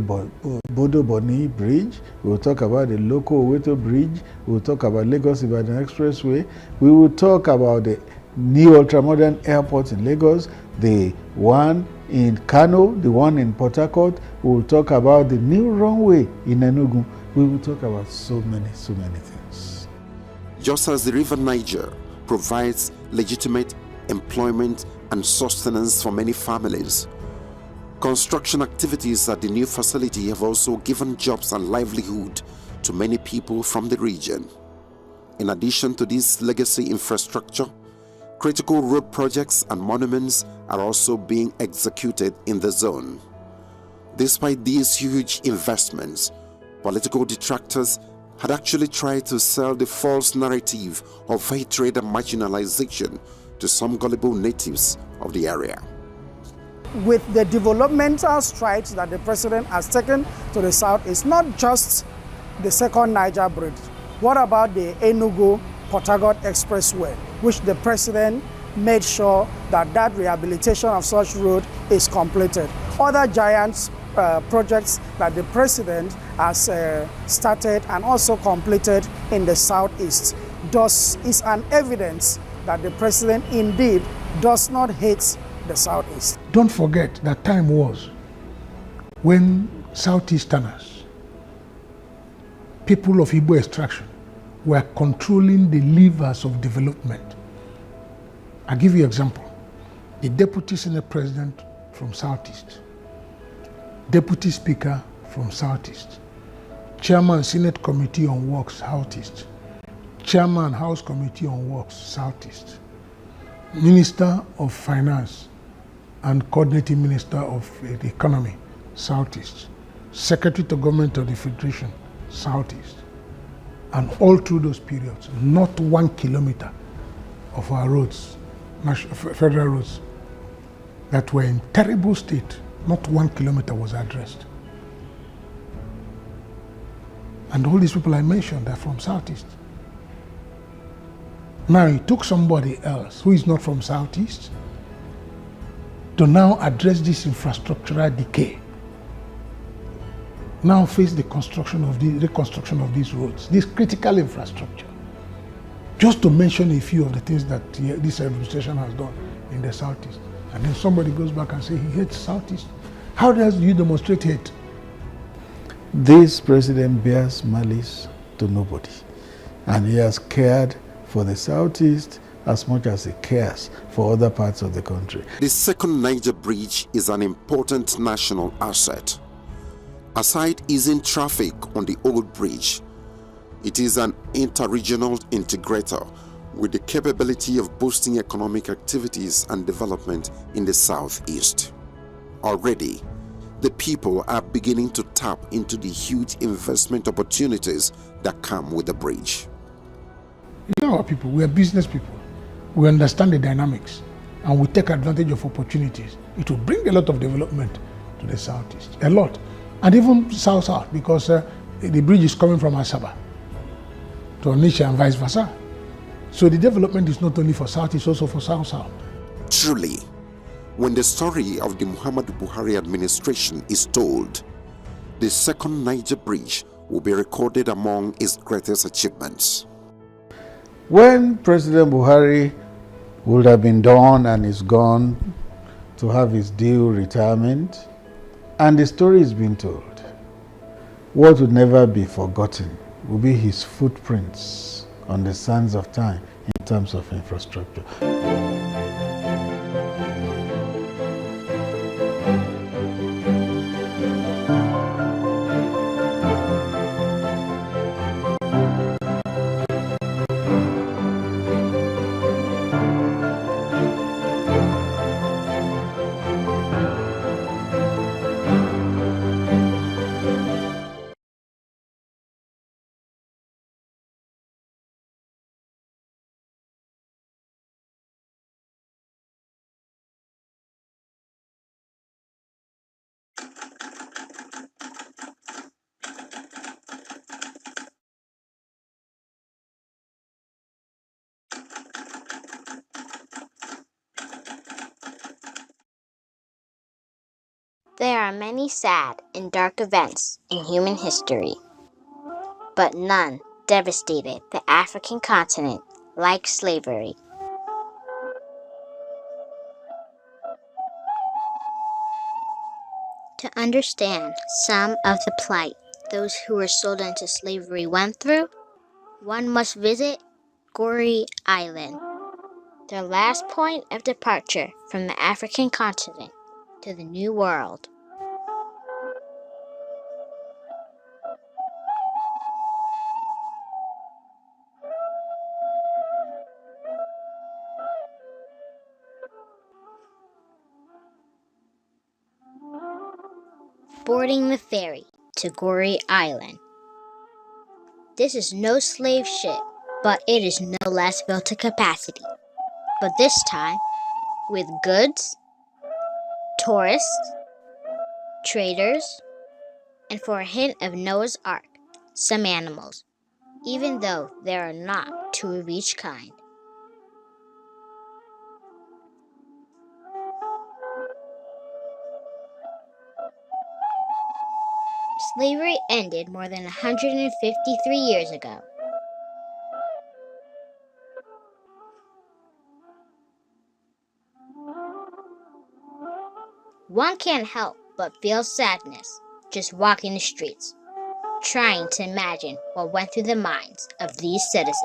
Bodo Boni Bridge, we will talk about the local Oweto Bridge, we will talk about Lagos-Ibadan Expressway, we will talk about the new ultra-modern airport in Lagos, the one in Kano, the one in Port Harcourt, we will talk about the new runway in Enugu, we will talk about so many things. Just as the River Niger provides legitimate employment and sustenance for many families, construction activities at the new facility have also given jobs and livelihood to many people from the region. In addition to this legacy infrastructure, critical road projects and monuments are also being executed in the zone. Despite these huge investments, political detractors had actually tried to sell the false narrative of hatred and marginalization to some gullible natives of the area. With the developmental strides that the president has taken to the south, it's not just the second Niger Bridge. What about the Enugu-Port Harcourt Expressway, which the president made sure that that rehabilitation of such road is completed? Other giant projects that the president has started and also completed in the southeast is an evidence that the president indeed does not hate the southeast. Don't forget that time was when southeasterners, people of Igbo extraction, were controlling the levers of development. I'll give you an example. The deputy senate president from southeast Deputy Speaker from Southeast, Chairman Senate Committee on Works Southeast, Chairman House Committee on Works Southeast, Minister of Finance and Coordinating Minister of the Economy Southeast, Secretary to Government of the Federation Southeast. And all through those periods, not 1 kilometer of our roads, federal roads, that were in terrible state, not 1 kilometer was addressed. And all these people I mentioned are from Southeast. Now it took somebody else who is not from Southeast to now address this infrastructural decay. Now face the reconstruction of these roads, this critical infrastructure. Just to mention a few of the things that this administration has done in the Southeast. And then somebody goes back and says he hates Southeast. How do you demonstrate hate? This president bears malice to nobody. And he has cared for the Southeast as much as he cares for other parts of the country. The second Niger Bridge is an important national asset. Aside easing traffic on the old bridge, it is an inter-regional integrator with the capability of boosting economic activities and development in the Southeast. Already, the people are beginning to tap into the huge investment opportunities that come with the bridge. You know our people, we are business people. We understand the dynamics and we take advantage of opportunities. It will bring a lot of development to the Southeast, a lot. And even South-South, because the bridge is coming from Asaba to Onitsha and vice versa. So the development is not only for South, it's also for South-South. Truly, when the story of the Muhammadu Buhari administration is told, the second Niger Bridge will be recorded among its greatest achievements. When President Buhari would have been done and is gone to have his due retirement, and the story is being told, what would never be forgotten will be his footprints on the sands of time in terms of infrastructure. There are many sad and dark events in human history, but none devastated the African continent like slavery. To understand some of the plight those who were sold into slavery went through, one must visit Goree Island, their last point of departure from the African continent to the New World. Boarding the ferry to Goree Island. This is no slave ship, but it is no less built to capacity. But this time, with goods, tourists, traders, and for a hint of Noah's Ark, some animals, even though there are not two of each kind. Slavery ended more than 153 years ago. One can't help but feel sadness just walking the streets, trying to imagine what went through the minds of these citizens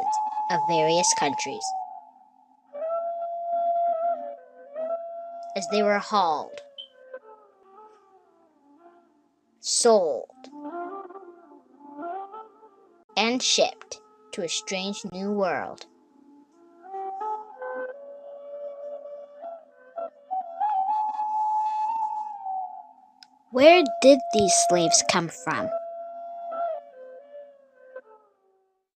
of various countries as they were hauled sold, and shipped to a strange new world. Where did these slaves come from?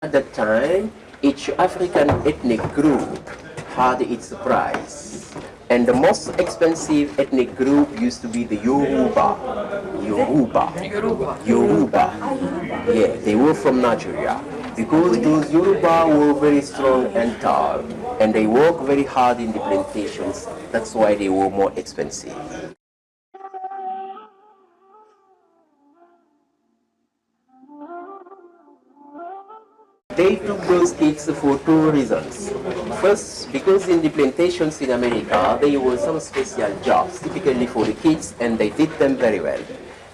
At that time, each African ethnic group had its price. And the most expensive ethnic group used to be the Yoruba. Yeah, they were from Nigeria. Because those Yoruba were very strong and tall, and they worked very hard in the plantations. That's why they were more expensive. They took those kids for two reasons. First, because in the plantations in America, there were some special jobs, typically for the kids, and they did them very well.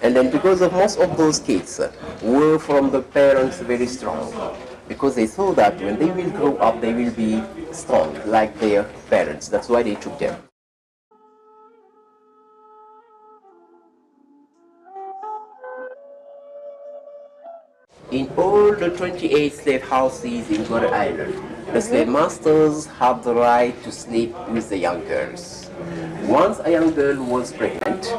And then because of most of those kids were from the parents very strong, because they saw that when they will grow up, they will be strong like their parents. That's why they took them. In all the 28 slave houses in Gorée Island, the slave masters have the right to sleep with the young girls. Once a young girl was pregnant,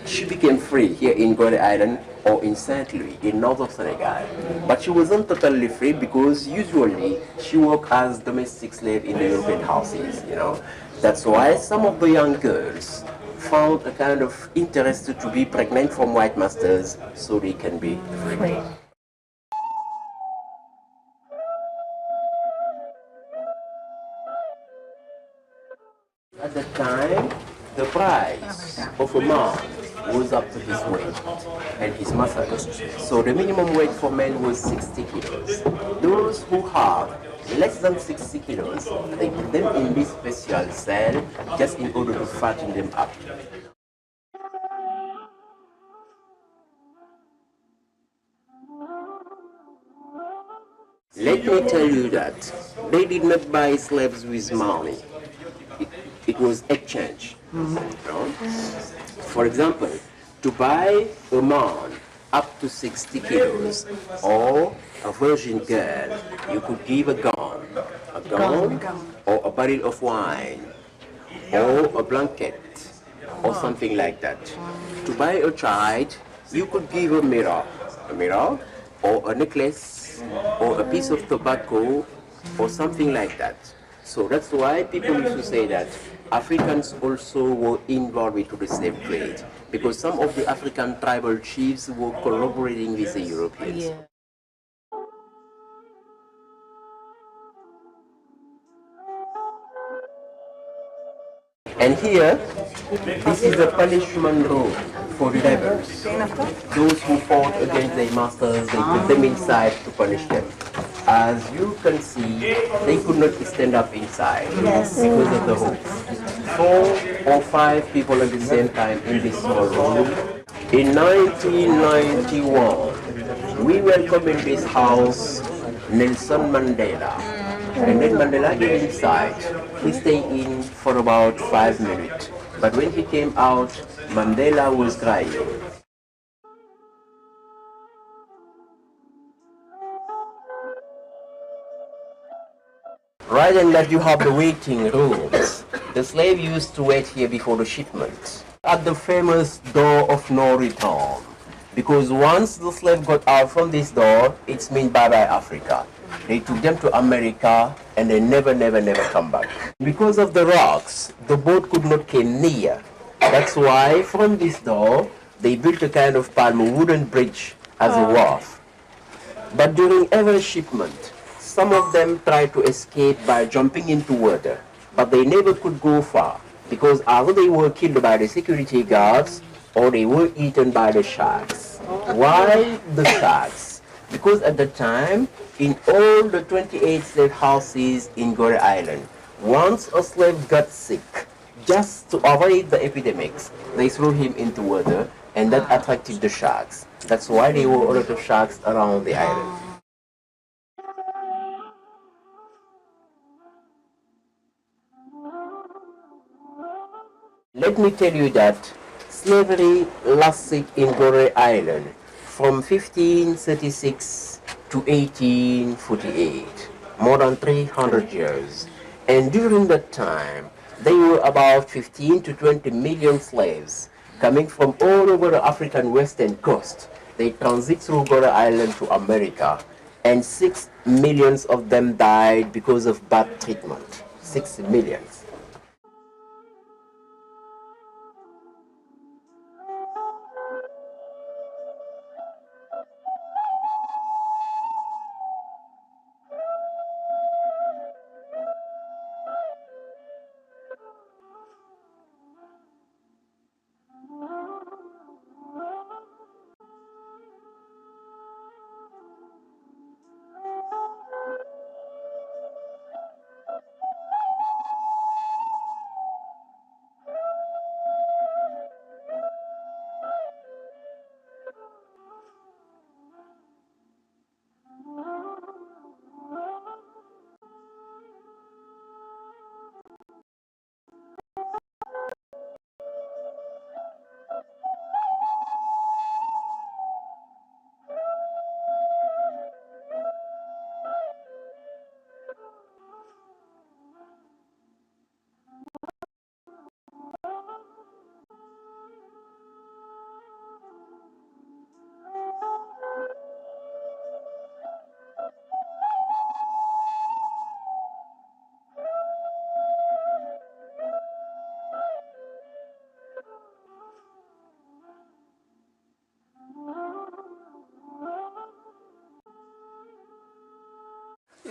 she became free here in Gorée Island or in Saint Louis in northern Senegal. But she wasn't totally free because usually she worked as domestic slave in the European houses, you know. That's why some of the young girls found a kind of interest to be pregnant from white masters so they can be free. At the time, the price of a man was up to his weight and his muscles. So the minimum weight for men was 60 kilos. Those who have less than 60 kilos, they put them in this special cell just in order to fatten them up. Let me tell you that they did not buy slaves with money. It was exchange. For example, to buy a man up to 60 kilos or a virgin girl, you could give a gun or a barrel of wine or a blanket or something like that. To buy a child, you could give a mirror or a necklace or a piece of tobacco or something like that. So that's why people used to say that Africans also were involved into the slave trade, because some of the African tribal chiefs were collaborating with the Europeans. Yeah. And here, this is the punishment room for rebels. Those who fought against their masters, they put them inside to punish them. As you can see, they could not stand up inside because of the hooks. 4 or 5 people at the same time in this small room. In 1991, we welcomed in this house Nelson Mandela. And then Mandela came inside. He stayed in for about 5 minutes. But when he came out, Mandela was crying. Right in that you have the waiting rooms. The slave used to wait here before the shipment. At the famous door of no return. Because once the slave got out from this door, it's mean bye-bye Africa. They took them to America and they never come back. Because of the rocks, the boat could not come near. That's why from this door, they built a kind of palm wooden bridge as a wharf. But during every shipment, some of them tried to escape by jumping into water, but they never could go far because either they were killed by the security guards or they were eaten by the sharks. Why the sharks? Because at the time, in all the 28 slave houses in Gorée Island, once a slave got sick, just to avoid the epidemics, they threw him into water and that attracted the sharks. That's why there were a lot of sharks around the island. Let me tell you that slavery lasted in Goree Island from 1536 to 1848, more than 300 years. And during that time, there were about 15 to 20 million slaves coming from all over the African western coast. They transit through Goree Island to America, and 6 million of them died because of bad treatment. 6 million.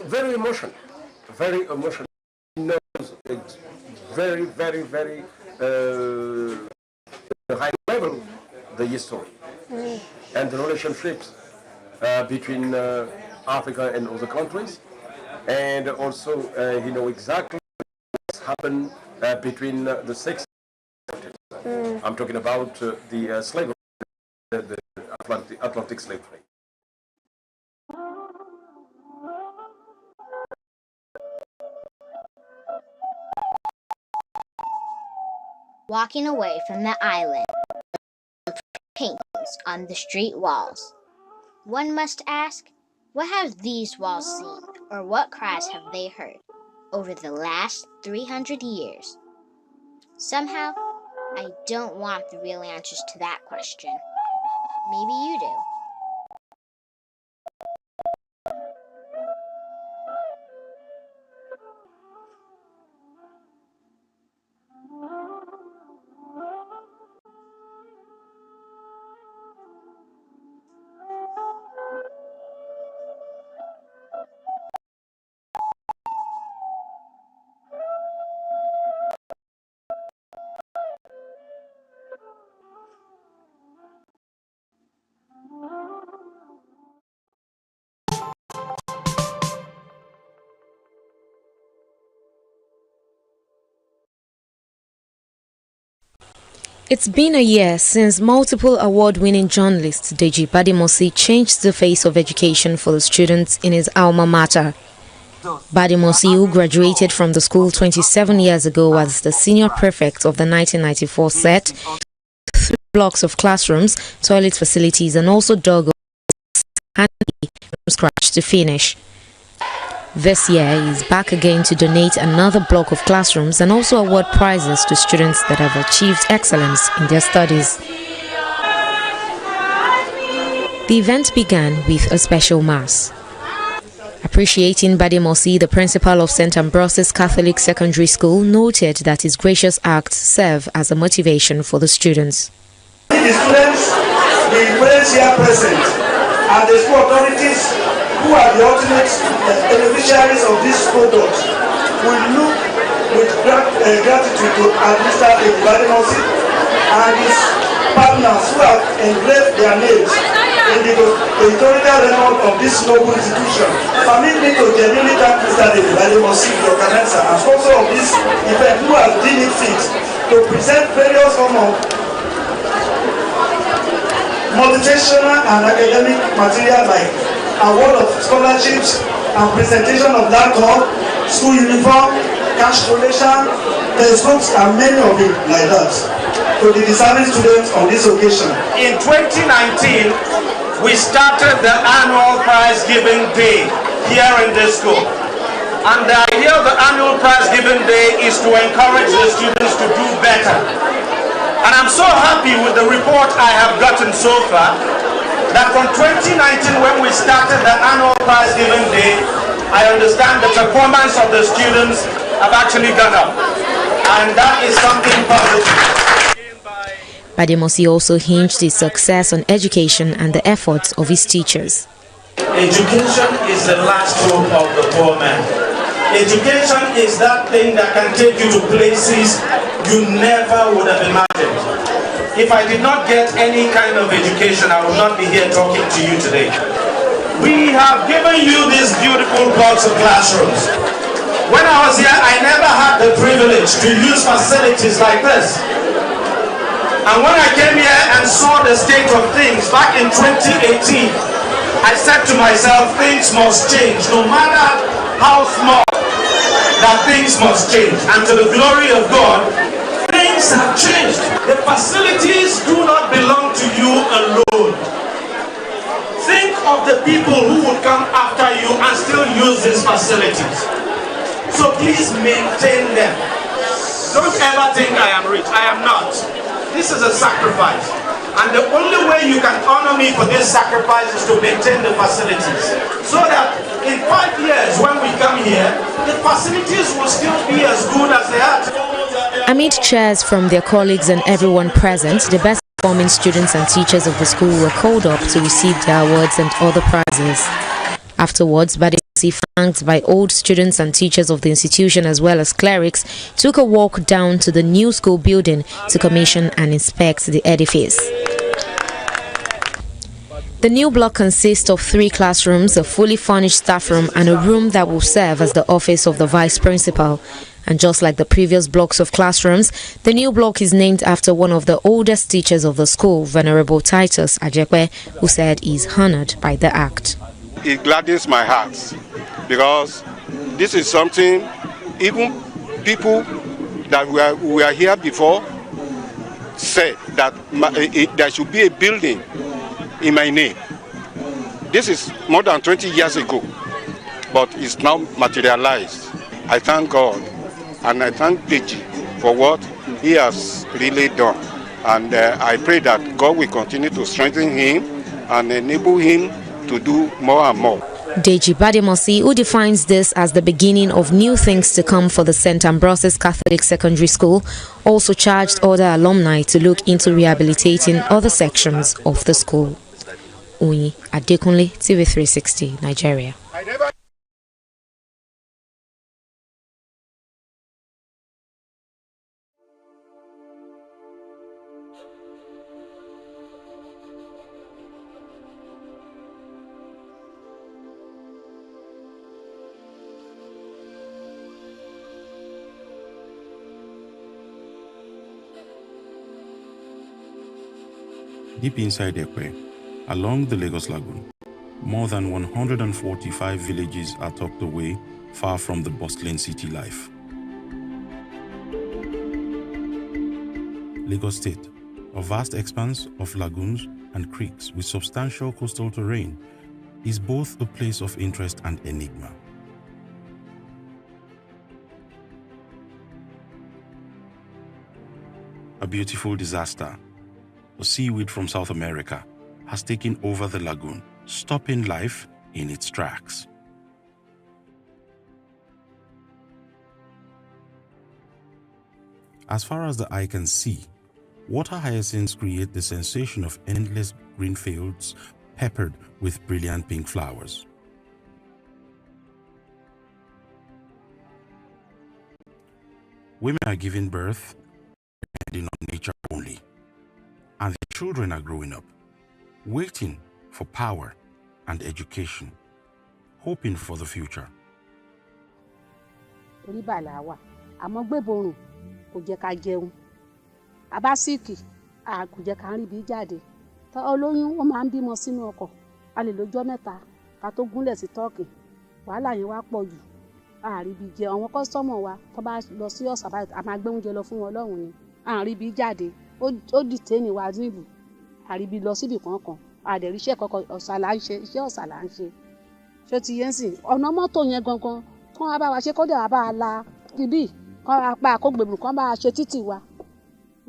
Very emotional, very emotional. It's very, very, very high level, the history and the relationships between Africa and other countries, and also you know exactly what's happened between the six. I'm talking about the slavery, the Atlantic slave trade. Walking away from the island, paintings on the street walls. One must ask, what have these walls seen, or what cries have they heard over the last 300 years? Somehow, I don't want the real answers to that question. Maybe you do. It's been a year since multiple award-winning journalist Deji Badimosi changed the face of education for the students in his alma mater. Badimosi, who graduated from the school 27 years ago as the senior prefect of the 1994 set, 3 blocks of classrooms, toilet facilities, and also dug from scratch to finish. This year, he is back again to donate another block of classrooms and also award prizes to students that have achieved excellence in their studies. The event began with a special mass. Appreciating Badimosi, the principal of St. Ambrose's Catholic Secondary School, noted that his gracious acts serve as a motivation for the students. The students, the parents here present, and the school authorities who are the ultimate beneficiaries of this product will look with gratitude to Mr. Badimosi and his partners who have engraved their names in the historical record of this noble institution. Permit me to genuinely thank Mr. Badimosi, the organizer and sponsor of this event, who has deemed it fit to present various forms of motivational and academic material like award of scholarships and presentation of laptop, school uniform, cash donation, Telescopes are many of it like that to the deserving students on this occasion. In 2019, we started the annual prize giving day here in this school. And the idea of the annual prize giving day is to encourage the students to do better. And I'm so happy with the report I have gotten so far that from 2019 when we started the annual prize giving day, I understand the performance of the students have actually gone up. And that is something positive. Bademosi also hinged his success on education and the efforts of his teachers. Education is the last hope of the poor man. Education is that thing that can take you to places you never would have imagined. If I did not get any kind of education, I would not be here talking to you today. We have given you these beautiful blocks of classrooms. When I was here, I never had the privilege to use facilities like this. And when I came here and saw the state of things back in 2018, I said to myself, things must change. No matter how small, that things must change. And to the glory of God, things have changed. The facilities do not belong to you alone. Think of the people who would come after you and still use these facilities. So please maintain them. Don't ever think I am rich. I am not. This is a sacrifice. And the only way you can honor me for this sacrifice is to maintain the facilities. So that in 5 years when we come here, the facilities will still be as good as they are. Amid cheers from their colleagues and everyone present, the best performing students and teachers of the school were called up to receive their awards and other prizes. Afterwards, Bademosi, flanked by old students and teachers of the institution as well as clerics, took a walk down to the new school building to commission and inspect the edifice. The new block consists of 3 classrooms, a fully furnished staff room and a room that will serve as the office of the vice principal. And just like the previous blocks of classrooms, the new block is named after one of the oldest teachers of the school, Venerable Titus Ajekwe, who said he is honored by the act. It gladdens my heart because this is something even people that were here before said that there should be a building in my name. This is more than 20 years ago, but it's now materialized. I thank God and I thank Deji for what he has really done. And I pray that God will continue to strengthen him and enable him to do more and more. Deji Bademosi, who defines this as the beginning of new things to come for the St. Ambrosius Catholic Secondary School, also charged other alumni to look into rehabilitating other sections of the school. Uyi Adekunle, TV360, Nigeria. Deep inside Ekwe, along the Lagos Lagoon, more than 145 villages are tucked away, far from the bustling city life. Lagos State, a vast expanse of lagoons and creeks with substantial coastal terrain, is both a place of interest and enigma. A beautiful disaster, a seaweed from South America, has taken over the lagoon, stopping life in its tracks. As far as the eye can see, water hyacinths create the sensation of endless green fields peppered with brilliant pink flowers. Women are giving birth, depending on nature only, and the children are growing up, waiting for power and education, hoping for the future. àmọ́ gbéborùn kò jẹ́ ká jẹun abásíìkì kò jẹ́ ká rìn bí jáde tá olóyún ó máa ń bímọ sínú ọkọ̀ a lè lọ́jọ́ 3 ká tó gúnlẹ̀ sí tọ́ọ̀kì wàhálà yẹn wá pọ̀ jù àríbi jẹ àwọn kọ́sítọ́mọ̀ wa tó bá lọ sí ọ̀sà báyìí a máa gbé oúnjẹ lọ fún wọn lọ́hùn ni àríbi jáde ó dìtẹ́ẹ̀nì wa níbù àríbi lọ síbì kankan àdẹ̀rí iṣẹ́ kọ̀ọ̀kan ọ̀sà là ń ṣe iṣẹ́ ọ̀sà là ń ṣe ṣé ti yẹn sìn ọ̀nà mọ́tò yẹn gangan kán wá bá wa ṣe kó dẹ̀ wá bá a la ibi kán wá pa àkógbèbù kán bá a ṣe títì wa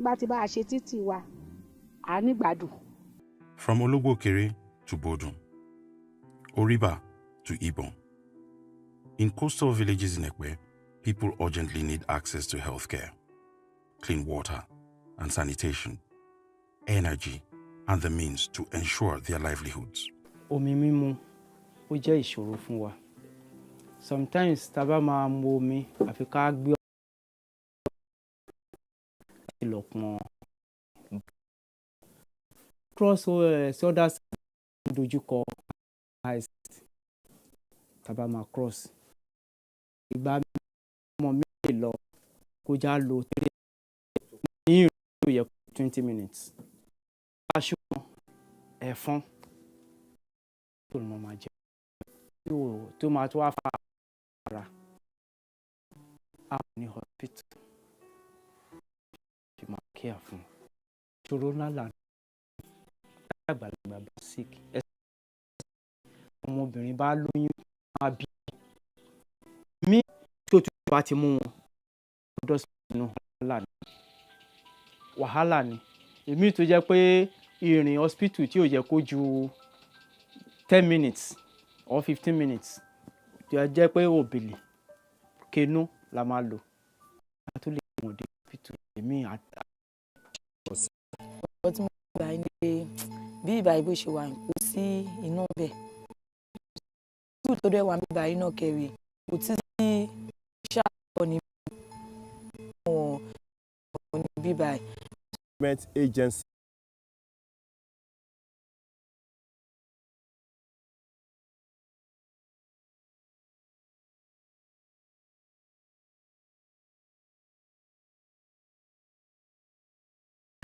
bá ti bá a ṣe títì wa à ní gbádùn. From Ologbokere to Bodun, Oriba to Ibon. In coastal villages in Ekpe, people urgently need access to healthcare, clean water and sanitation, energy, and the means to ensure their livelihoods. Omi mímu ó jẹ́ ìṣòro fún wa. Sometimes tá bá máa mu omi àfi ká gbé ìlọ̀pọ̀ cross soda dojúkọ ice tá bá máa cross. Ìgbà ọmọ mi lọ kó já lo 20 minutes. Aṣọ ẹ̀fọn tó lọ́ máa jẹ tó máa tó wá fa ara àwọn ní hospital ṣe máa kíá fún ìṣòro ńlá là àgbàlagbà bá sick ọmọbìnrin bá lóyún máa bí mí tí ó tún bá ti mú wọn ọdọ sínú wàhálà ni èmi tó jẹ́ pé ìrìn hospital tí ò yẹ kó ju 10 minutes or 15 minutes tó jẹ́ pé òbílì kenú la máa lò tó lè mọ̀ dé hospital èmi àtà. ọ̀pọ̀ tí mo gbà ní pé bí ìbá ìbò ṣe wà kó sí iná bẹ̀ tí tó dẹ̀ wà ní ìbá iná kẹrì kò tí sí ṣàkóso ní bíbá agency.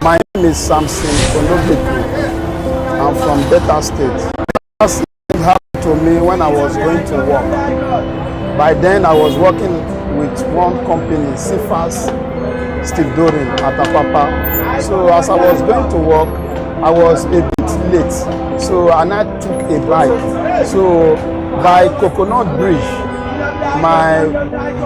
My name is Samson Konobeku. I'm from Delta State. This happened to me when I was going to work. By then, I was working with one company, Cifas Steve Doring at Apapa. So as I was going to work, I was a bit late. So and I took a bike. So by Coconut Bridge, my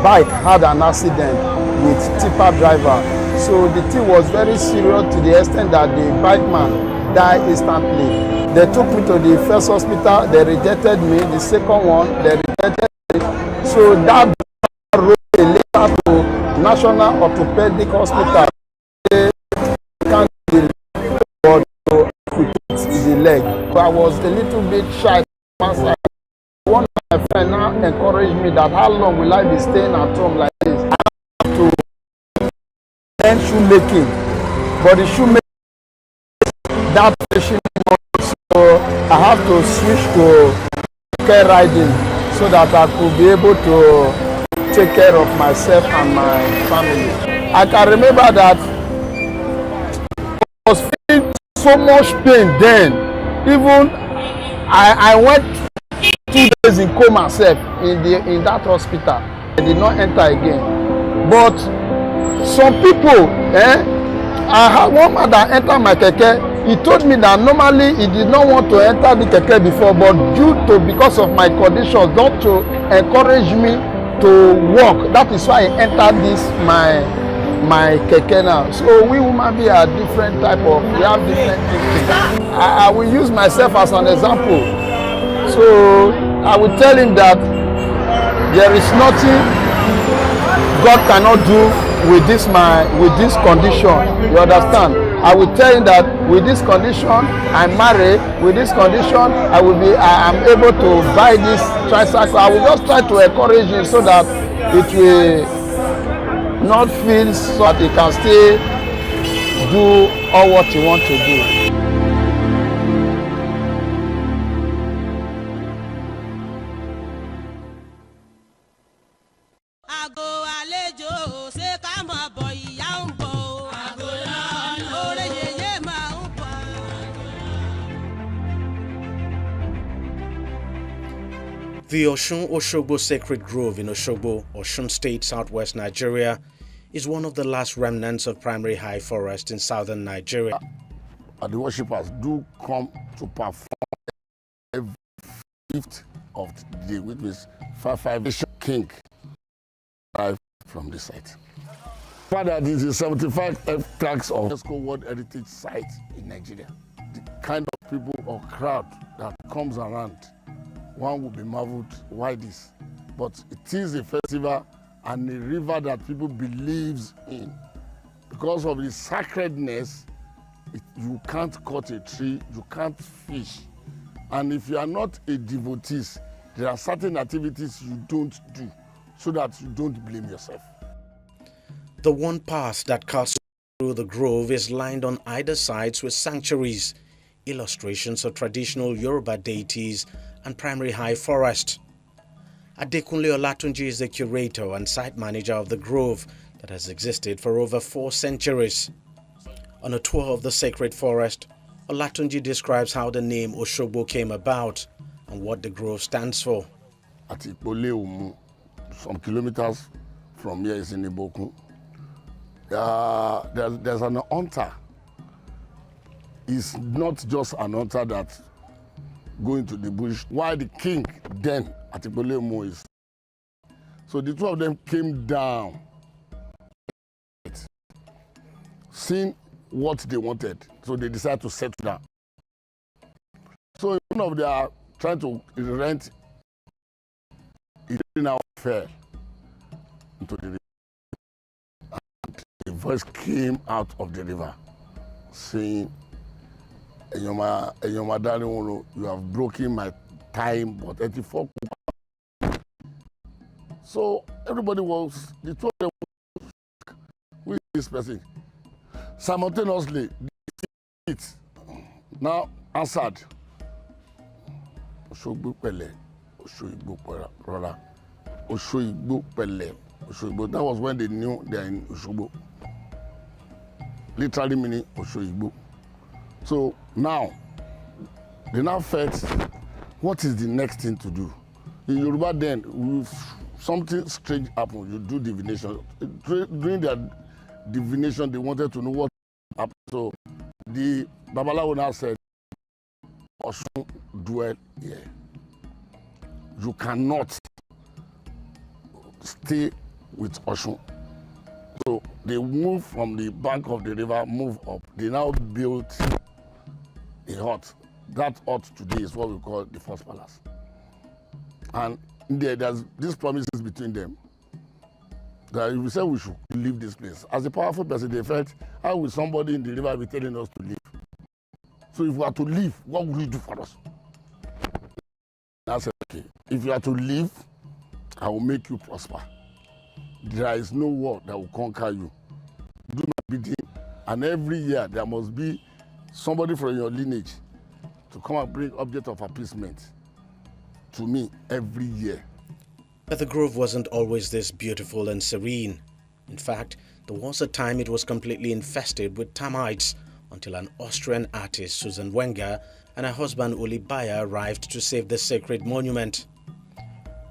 bike had an accident with tipper driver. So the thing was very serious to the extent that the bike man died instantly. They took me to the first hospital, they rejected me. The second one, they rejected me. So that road later to National Orthopedic Hospital. They can't the leg. So I was a little bit shy. One of my friends now encouraged me that how long will I be staying at home like this? I have to learn shoemaking, but the shoemaking that patient, so I have to switch to care riding so that I could be able to take care of myself and my family. I can remember that I was feeling so much pain then. Even I went 2 days in coma myself in that hospital. I did not enter again. But some people, I had one man that entered my keke. He told me that normally he did not want to enter the keke before, but because of my conditions, not to encourage me to walk. That is why I entered this my keke now. So we human beings are different type of. We have different things. I will use myself as an example. So I will tell him that there is nothing God cannot do with this condition. You understand? I will tell him that with this condition, I'm married. With this condition, I am able to buy this tricycle. I will just try to encourage him so that it will not feel so that he can still do all what he wants to do. The Osun-Osogbo Sacred Grove in Osogbo, Osun State, southwest Nigeria, is one of the last remnants of primary high forest in southern Nigeria. The worshippers do come to perform every 5th of the day, which is 5 king from the site. Father, this is 75 hectares of UNESCO World Heritage Site in Nigeria. The kind of people or crowd that comes around, one will be marveled, why this? But it is a festival and a river that people believes in. Because of the sacredness, you can't cut a tree, you can't fish. And if you are not a devotee, there are certain activities you don't do so that you don't blame yourself. The one path that cuts through the grove is lined on either sides with sanctuaries, illustrations of traditional Yoruba deities, and primary high forest. Adekunle Olatunji is the curator and site manager of the grove that has existed for over 4 centuries. On a tour of the sacred forest, Olatunji describes how the name Osogbo came about and what the grove stands for. At Ipoleumu, some kilometers from here is in Iboku. There's an altar. It's not just an altar that go into the bush. Why the king then at Ipoleumu is. So the two of them came down, seeing what they wanted. So they decided to settle down. So one of them are trying to rent it now fell into the river. And a voice came out of the river saying, Eyoma darling, you have broken my time, but 84. So everybody was, the two of them, who is this person? Simultaneously, it now answered, Osogbo Pele, Osogbo Rola, Osogbo Pele, Osogbo. That was when they knew they are in Osogbo. Literally meaning Osogbo. So now, they now felt, what is the next thing to do? In Yoruba then, something strange happened. You do divination. During their divination, they wanted to know what happened. So the Babalawo now said, Osun dwell here. You cannot stay with Osun. So they moved from the bank of the river, moved up. They now built a hut. That hut today is what we call the first palace. And there's these promises between them that if we say we should leave this place, as a powerful person, they felt, how will somebody in the river be telling us to leave? So if we are to leave, what will you do for us? I said, okay, if you are to leave, I will make you prosper. There is no war that will conquer you. Do my bidding, and every year there must be somebody from your lineage to come and bring object of appeasement to me every year. But the grove wasn't always this beautiful and serene. In fact, there was a time it was completely infested with termites until an Austrian artist, Susan Wenger, and her husband Uli Bayer arrived to save the sacred monument.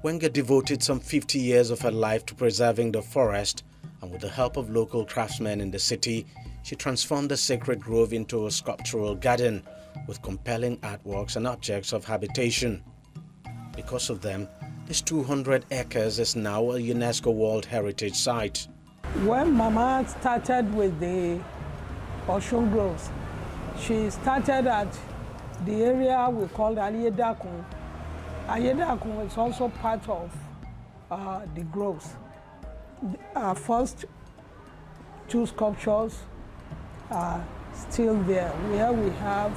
Wenger devoted some 50 years of her life to preserving the forest, and with the help of local craftsmen in the city, she transformed the sacred grove into a sculptural garden with compelling artworks and objects of habitation. Because of them, this 200 acres is now a UNESCO World Heritage Site. When Mama started with the Osun Groves, she started at the area we called Ayedakun. Ayedakun is also part of the groves. Our first 2 sculptures are still there, where we have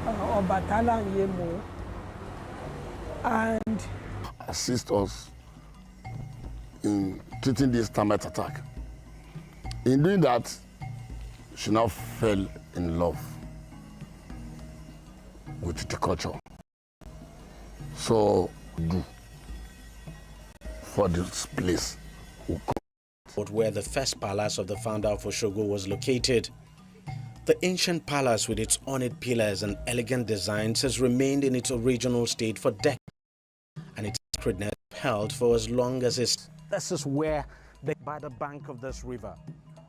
Obatala and Yemo, and assist us in treating this termite attack. In doing that, she now fell in love with the culture. So, do for this place. Where the first palace of the founder of Osogbo was located. The ancient palace with its ornate pillars and elegant designs has remained in its original state for decades, and its sacredness held for as long as it's... This is where by the bank of this river,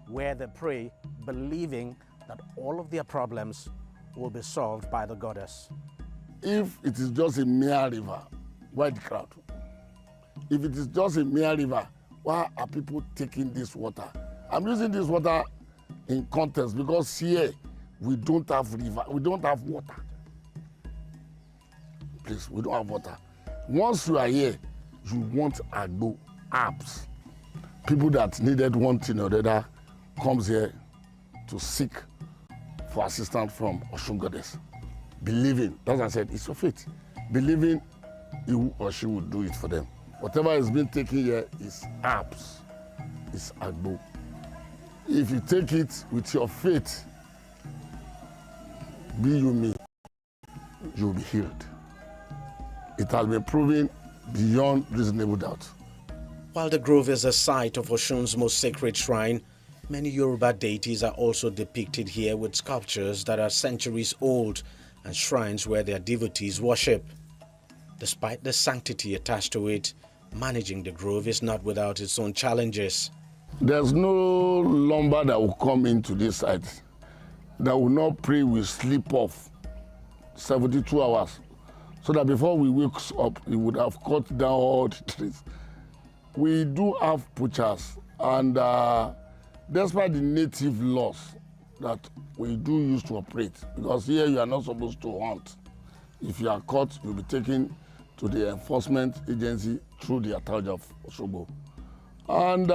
where they pray, believing that all of their problems will be solved by the goddess. If it is just a mere river, why the crowd? If it is just a mere river, why are people taking this water? I'm using this water in context because here we don't have river, we don't have water. Please, we don't have water. Once you are here, you want agbo, apps. People that needed one thing or the other comes here to seek for assistance from Oshun Goddess. Believing, that's what I said, it's your faith. Believing he or she will do it for them. Whatever is being taken here is apps, is agbo. If you take it with your faith, be you me, you will be healed. It has been proven beyond reasonable doubt. While the grove is the site of Oshun's most sacred shrine, many Yoruba deities are also depicted here with sculptures that are centuries old and shrines where their devotees worship. Despite the sanctity attached to it, managing the grove is not without its own challenges. There's no lumber that will come into this site that will not pray will sleep off 72 hours. So that before we wake up, we would have cut down all the trees. We do have poachers, and despite the native laws that we do use to operate, because here you are not supposed to hunt. If you are caught, you'll be taken to the enforcement agency through the Atauja of Osogbo. And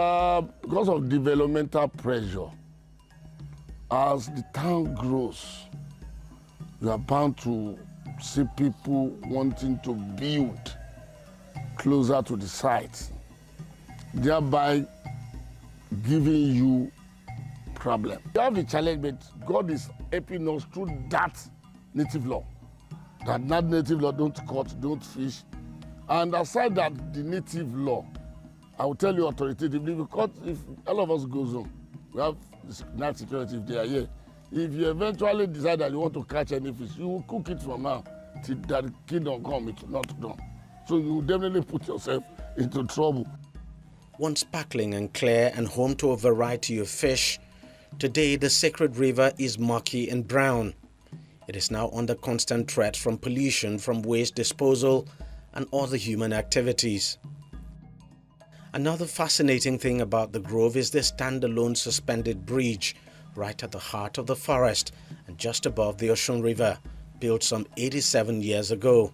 because of developmental pressure, as the town grows, you are bound to see people wanting to build closer to the site, thereby giving you problem. You have the challenge, but God is helping us through that native law. That native law, don't cut, don't fish. And aside that, the native law, I will tell you authoritatively, because if all of us goes home, we have night security if they are here. If you eventually decide that you want to catch any fish, you will cook it from now till that kingdom come, it's not done. So you will definitely put yourself into trouble. Once sparkling and clear and home to a variety of fish, today the sacred river is murky and brown. It is now under constant threat from pollution from waste disposal and other human activities. Another fascinating thing about the grove is the standalone suspended bridge right at the heart of the forest and just above the Oshun River, built some 87 years ago.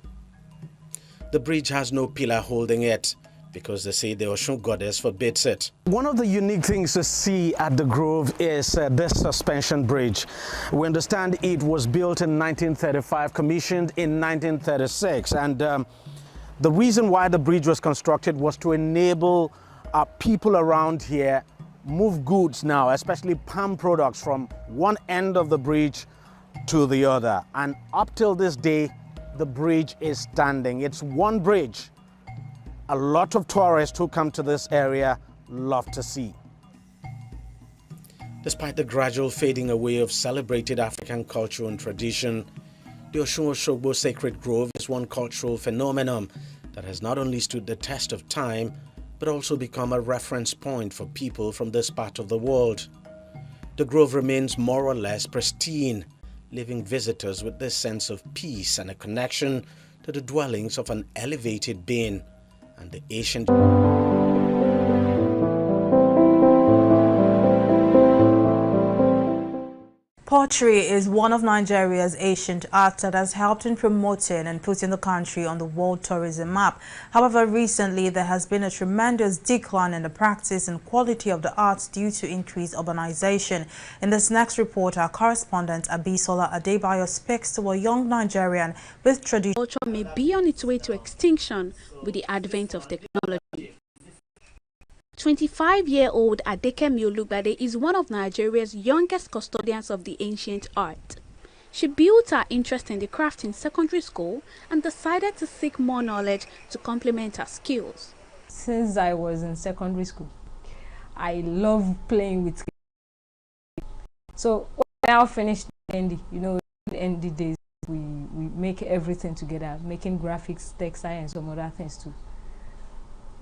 The bridge has no pillar holding it because they say the Oshun Goddess forbids it. One of the unique things to see at the Grove is this suspension bridge. We understand it was built in 1935, commissioned in 1936, and the reason why the bridge was constructed was to enable people around here move goods now, especially palm products, from one end of the bridge to the other. And up till this day, the bridge is standing. It's one bridge a lot of tourists who come to this area love to see. Despite the gradual fading away of celebrated African culture and tradition, the Osun-Osogbo Sacred Grove is one cultural phenomenon that has not only stood the test of time, but also become a reference point for people from this part of the world. The grove remains more or less pristine, leaving visitors with this sense of peace and a connection to the dwellings of an elevated being and the ancient... Pottery is one of Nigeria's ancient arts that has helped in promoting and putting the country on the world tourism map. However, recently there has been a tremendous decline in the practice and quality of the arts due to increased urbanization. In this next report, our correspondent Abisola Adebayo speaks to a young Nigerian with tradition. Culture may be on its way to extinction with the advent of technology. 25-year-old Adekemi Olugbade is one of Nigeria's youngest custodians of the ancient art. She built her interest in the craft in secondary school and decided to seek more knowledge to complement her skills. Since I was in secondary school, I love playing with kids. So when I now finished ND, ND days, we make everything together, making graphics, textile, and some other things too.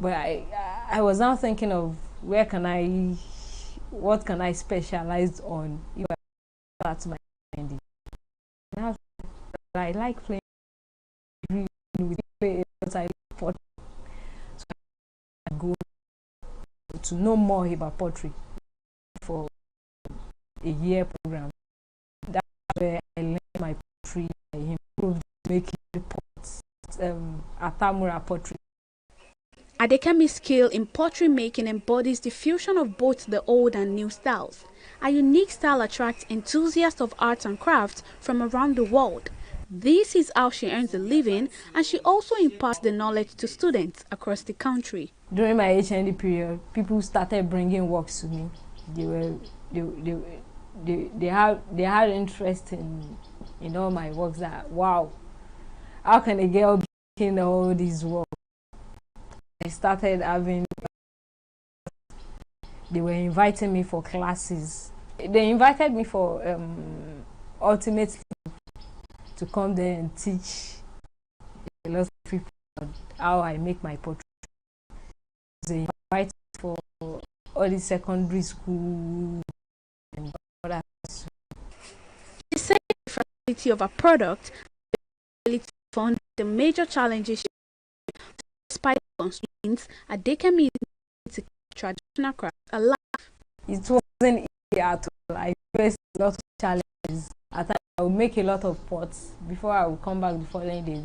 But I was now thinking of what can I specialize on if I start my Mendy. Now I like playing with players. I like pottery, so I go to know more about pottery for a year program. That's where I learned my pottery. I improved making the pots at Tamura Pottery. Adekemi's skill in pottery making embodies the fusion of both the old and new styles. A unique style attracts enthusiasts of arts and crafts from around the world. This is how she earns a living, and she also imparts the knowledge to students across the country. During my HND period, people started bringing works to me. They had interest in all my works. That wow, how can a girl be making all these works? I started having. They were inviting me for classes. They invited me for ultimately to come there and teach a lot of people how I make my portrait. They invited for all the secondary school and other. She said the fragility of a product, the ability to fund the major challenges. Despite constraints, Adekemi is to traditional craft alive. It wasn't easy at all. I faced a lot of challenges. At times, I would make a lot of pots. Before I would come back the following day,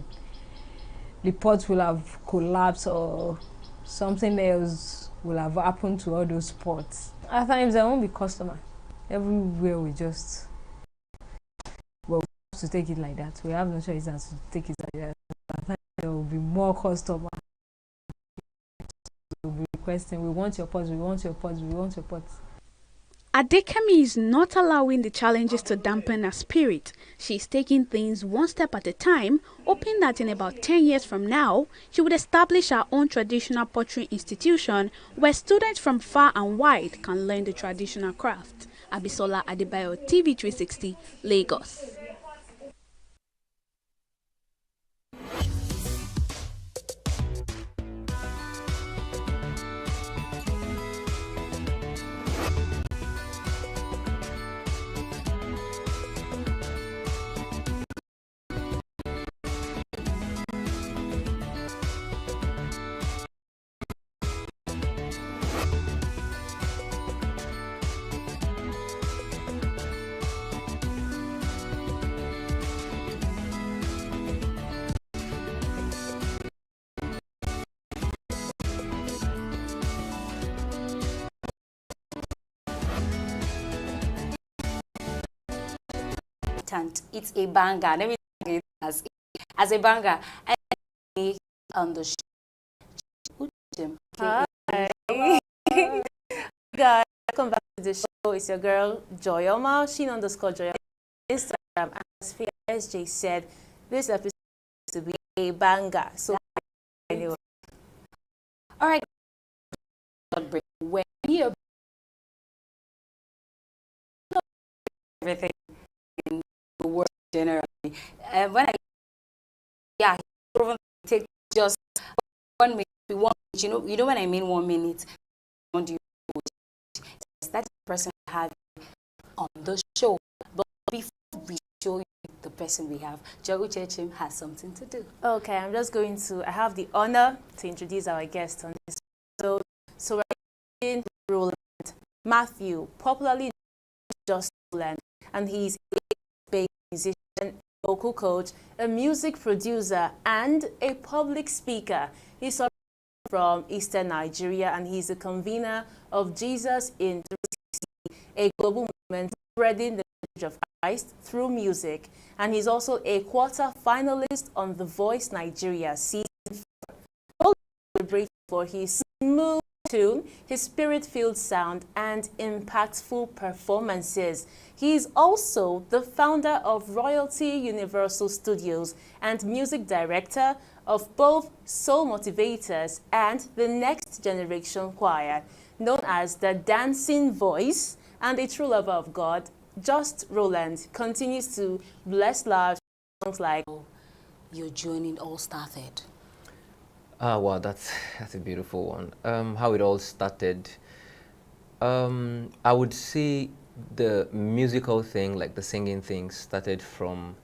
the pots will have collapsed or something else will have happened to all those pots. At times, there won't be customer. Everywhere we just, well, we have to take it like that. We have no choice than to take it like that. At times, there will be more customers. Will be requesting, we want your pots, we want your pots, we want your pots. Adekemi is not allowing the challenges to dampen her spirit. She is taking things one step at a time, hoping that in about 10 years from now, she would establish her own traditional pottery institution where students from far and wide can learn the traditional craft. Abisola Adebayo, TV360, Lagos. It's a banger. Let me say it as a banger. And on the show. Hi. Guys, welcome back to the show. It's your girl Joyoma, Shin_Joyoma, Instagram. As SJ said, this episode is to be a banger. So anyway, all right. When you everything in the world generally, when I take just 1 minute, 1 minute, you know when I mean 1 minute, that's the person we have on the show. But before we show you the person we have, Jogu Chechim has something to do. Okay, I have the honor to introduce our guest on this episode. So we're in Roland Matthew, popularly known as Just Roland, and he's a musician, vocal coach, a music producer, and a public speaker. He's from Eastern Nigeria, and he's the convener of Jesus in TV360, a global movement spreading the message of Christ through music. And he's also a quarter finalist on The Voice Nigeria season 4. Celebrated for his smooth tune, his spirit-filled sound, and impactful performances. He is also the founder of Royalty Universal Studios and music director of both Soul Motivators and the Next Generation Choir, known as the Dancing Voice and a true lover of God. Just Roland continues to bless lives with songs like Your Journey All Started. Ah, wow, that's a beautiful one. How it all started. I would say the musical thing, like the singing thing, started from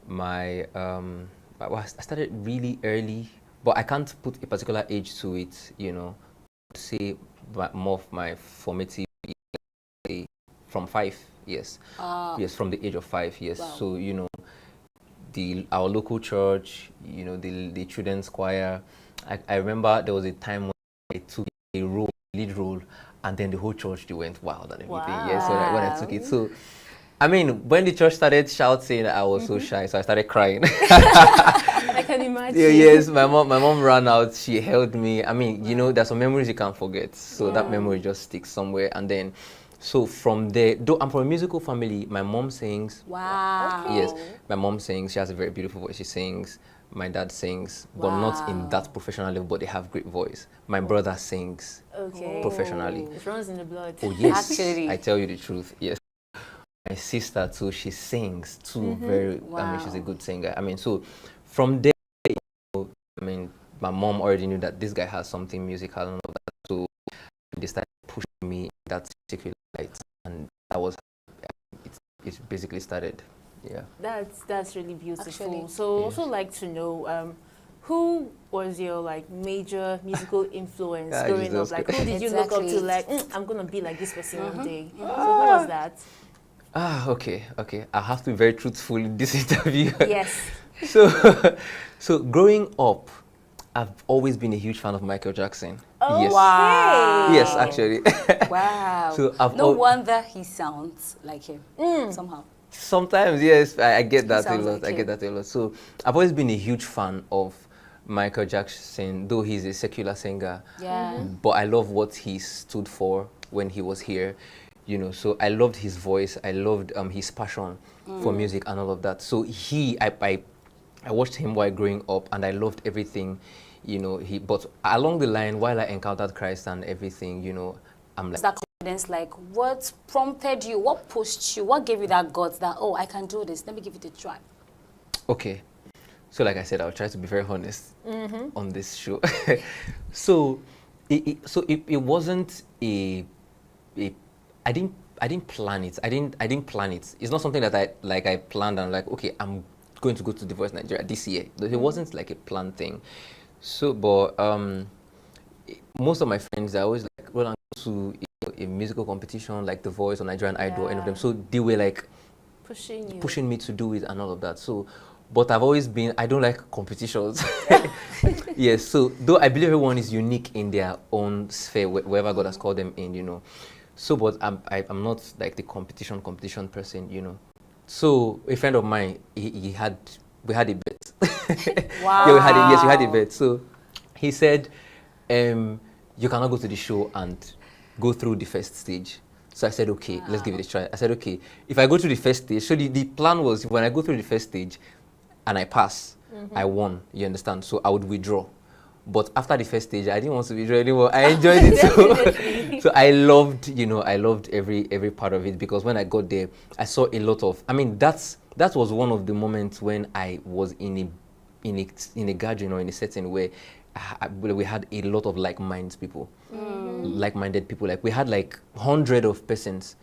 my. I started really early, but I can't put a particular age to it. You know, I would say more of my formative from 5 years. Yes, from the age of 5 years. Wow. So you know, our local church, you know, the children's choir. I remember there was a time when I took a lead role, and then the whole church they went wild and everything. Wow. Yeah, so when I took it, so I mean, when the church started shouting, I was so shy, so I started crying. I can imagine. Yeah, yes, my mom ran out. She held me. I mean, you know, there's some memories you can't forget. So that memory just sticks somewhere, and then. So from there, though I'm from a musical family, my mom sings. Wow. Okay. Yes, my mom sings. She has a very beautiful voice. She sings. My dad sings, but not in that professional level, but they have great voice. My brother sings professionally. It runs in the blood. Oh, yes. Actually. I tell you the truth, yes. My sister, too, she sings, too, very, I mean, she's a good singer. I mean, so from there, you know, I mean, my mom already knew that this guy has something musical and all that, so they started pushing me in that particular light, and that was it basically started. Yeah, That's really beautiful. Actually, so also like to know who was your like major musical influence growing up? Like who did you look up to? Like I'm gonna be like this person one day. So who was that? Okay. I have to be very truthful in this interview. Yes. So growing up, I've always been a huge fan of Michael Jackson. Oh, yes. Wow. Yes, actually. Wow. So no wonder he sounds like him somehow. Sometimes, yes, I get that a sounds lot. like I get that a lot. So I've always been a huge fan of Michael Jackson, though he's a secular singer. Yeah. But I love what he stood for when he was here. You know, so I loved his voice. I loved his passion for music and all of that. So I watched him while growing up, and I loved everything. You know, but along the line, while I encountered Christ and everything, you know, I'm like. That confidence, like, what prompted you? What pushed you? What gave you that guts that, oh, I can do this. Let me give it a try. Okay. So like I said, I'll try to be very honest on this show. So it wasn't I didn't plan it. I didn't plan it. It's not something that I planned and like, okay, I'm going to go to The Voice Nigeria this year. It wasn't like a planned thing. So, but most of my friends are always like, well, I'm going to a musical competition like The Voice or Nigerian Idol, any of them. So they were like pushing me to do it and all of that. So, but I've always been, I don't like competitions. Yes, so though I believe everyone is unique in their own sphere, wherever God has called them in, you know. So, but I'm not like the competition person, you know. So a friend of mine, we had a bet. Wow. Yeah, we had a bet. So he said, you cannot go to the show and go through the first stage. So I said, okay, let's give it a try. I said, okay, if I go through the first stage, so the plan was when I go through the first stage and I pass, I won, you understand? So I would withdraw. But after the first stage, I didn't want to withdraw anymore. I enjoyed it. So I loved, you know, every part of it, because when I got there, I saw a lot of, I mean, that was one of the moments when I was in a gathering or in a setting where we had a lot of like-minded people. Like-minded people. Like we had like 100 of persons.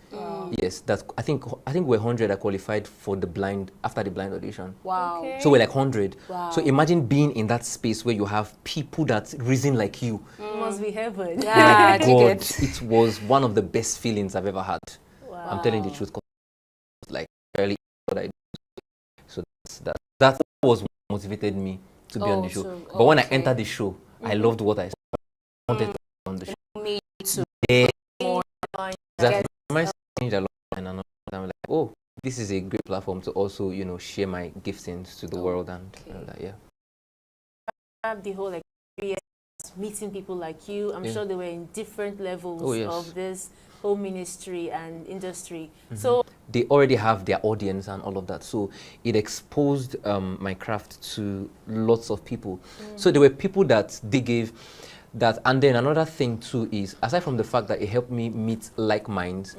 Yes, I think we're 100 that qualified for after the blind audition. Wow. Okay. So we're like 100. Wow. So imagine being in that space where you have people that reason like you. It must be heaven. Yeah, God, it was one of the best feelings I've ever had. Wow. I'm telling the truth. Like really what I do. So that was what motivated me to be on the show. But when I entered the show, I loved what I wanted to be on the show. Me too. Yeah. Exactly. My changed a lot, and I'm like, oh, this is a great platform to also, you know, share my giftings to the world and that. Yeah. Have the whole experience meeting people like you. I'm sure they were in different levels of this whole ministry and industry. So they already have their audience and all of that. So it exposed my craft to lots of people. So there were people that they gave that. And then another thing too is, aside from the fact that it helped me meet like minds,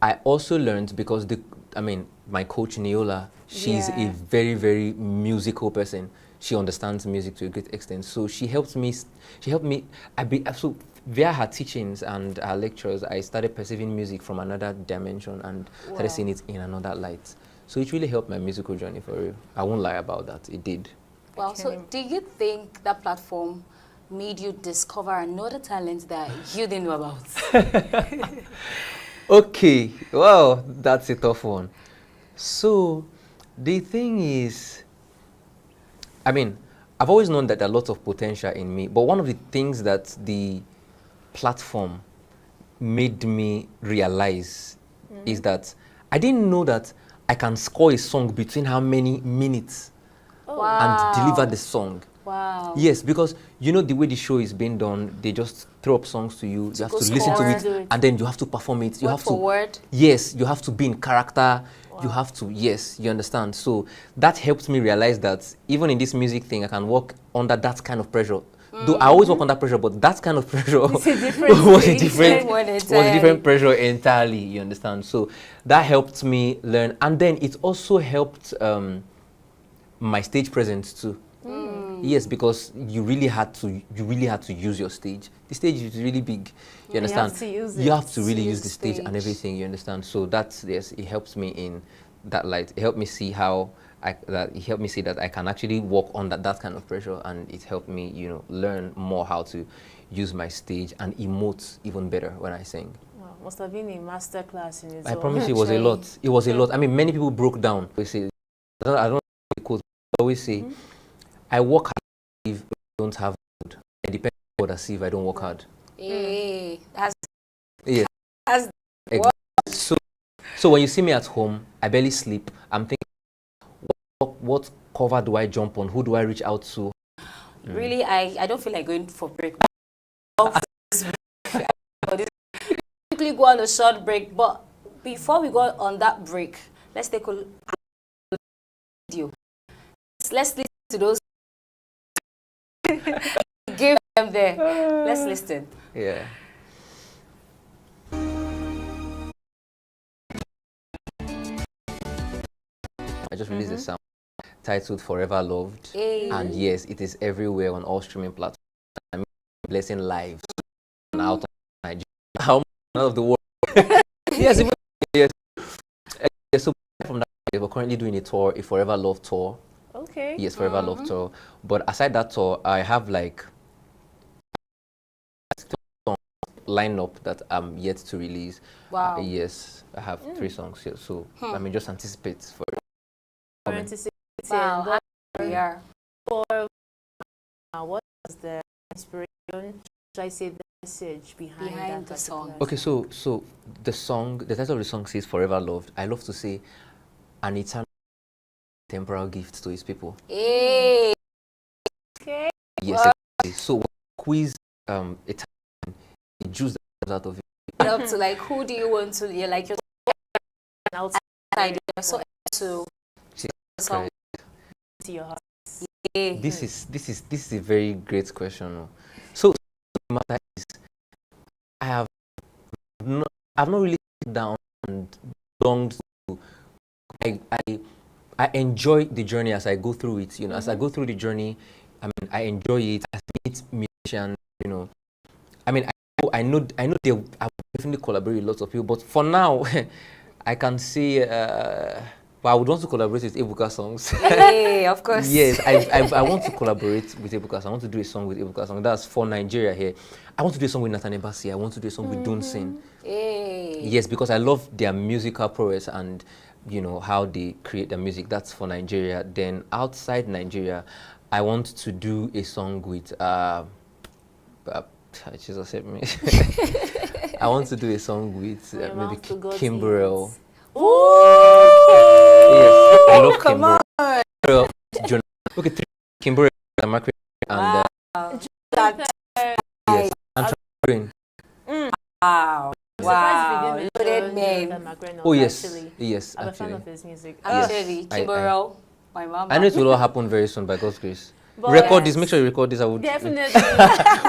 I also learned because my coach Neola, she's a very, very musical person. She understands music to a great extent. So she helped me. So via her teachings and her lectures, I started perceiving music from another dimension and started seeing it in another light. So it really helped my musical journey, for real. I won't lie about that. It did. Well, so do you think that platform made you discover another talent that you didn't know about? Okay, well, that's a tough one. So the thing is, I've always known that there are lots of potential in me, but one of the things that the platform made me realize is that I didn't know that I can score a song between how many minutes and deliver the song. Wow. Yes, because you know the way the show is being done, they just throw up songs to you. You have to listen to it, and then you have to perform it. You have to word. Yes, you have to be in character. Wow. You have to, yes, you understand. So that helped me realize that even in this music thing, I can work under that kind of pressure. Though I always work under pressure, but that kind of pressure was a different pressure entirely. You understand? So that helped me learn, and then it also helped my stage presence too. Yes, because you really had to use your stage. The stage is really big. You understand? You have to use it. You have to really use the stage and everything. You understand? So that's, yes, it helps me in that light. It helped me see how it helped me see that I can actually work on that kind of pressure, and it helped me, learn more how to use my stage and emote even better when I sing. Wow, must have been a master class in its I own. promise you, it was a lot. It was a lot. I mean, many people broke down. We say, I don't know the quote, but I always say, I work hard if I don't have food. I depend on God as if I don't work hard. Hey, Yes. Exactly. So when you see me at home, I barely sleep. I'm thinking, what cover do I jump on? Who do I reach out to? Really, I don't feel like going for break. Quickly go on a short break, but before we go on that break, let's take a video. Let's listen to those. Give them there. Let's listen. Yeah. I just released a sound titled Forever Loved. Hey. And yes, it is everywhere on all streaming platforms. I'm blessing lives out of Nigeria. How out of the world. Yes, yes. So from that, we're currently doing a tour, a Forever Love tour. Okay. Yes, Forever Love tour. But aside that tour, I have like line up that I'm yet to release. Wow. Yes, I have 3 songs here. So just anticipate for it. Wow. Yeah. What was the inspiration? Should I say the message behind the song? Okay, so the title of the song says Forever Loved. I love to say an eternal temporal gift to his people. Hey. Okay. Yes, exactly. So when I quiz it juice that out of it. Up to like, who do you want to? You're like, you're outside. You're so into song. To your heart. Yeah. This is a very great question. So the matter is, I've not really sat down and longed to. I enjoy the journey as I go through it. As I go through the journey, I enjoy it. I meet musicians. I know I will definitely collaborate with lots of people, but for now, I can say, but I would want to collaborate with Ebuka songs. Hey, of course. Yes, I want to collaborate with Ebuka. I want to do a song with Ebuka song. That's for Nigeria here. I want to do a song with Nathan Ebasi. I want to do a song with Dunsin. Hey. Yes, because I love their musical prowess and how they create their music. That's for Nigeria. Then outside Nigeria, I want to do a song with Jesus help me. I want to do a song with maybe Kimberell. Yes, I love Kimberell. Okay, Kimberell and Margaret and yes, and Train. Wow. Wow. Loaded name. Oh yes, yes. I'm a fan of his music. Actually, Kimberell, my mama. I know it will all happen very soon by God's grace. Record this. Make sure you record this. I would Definitely.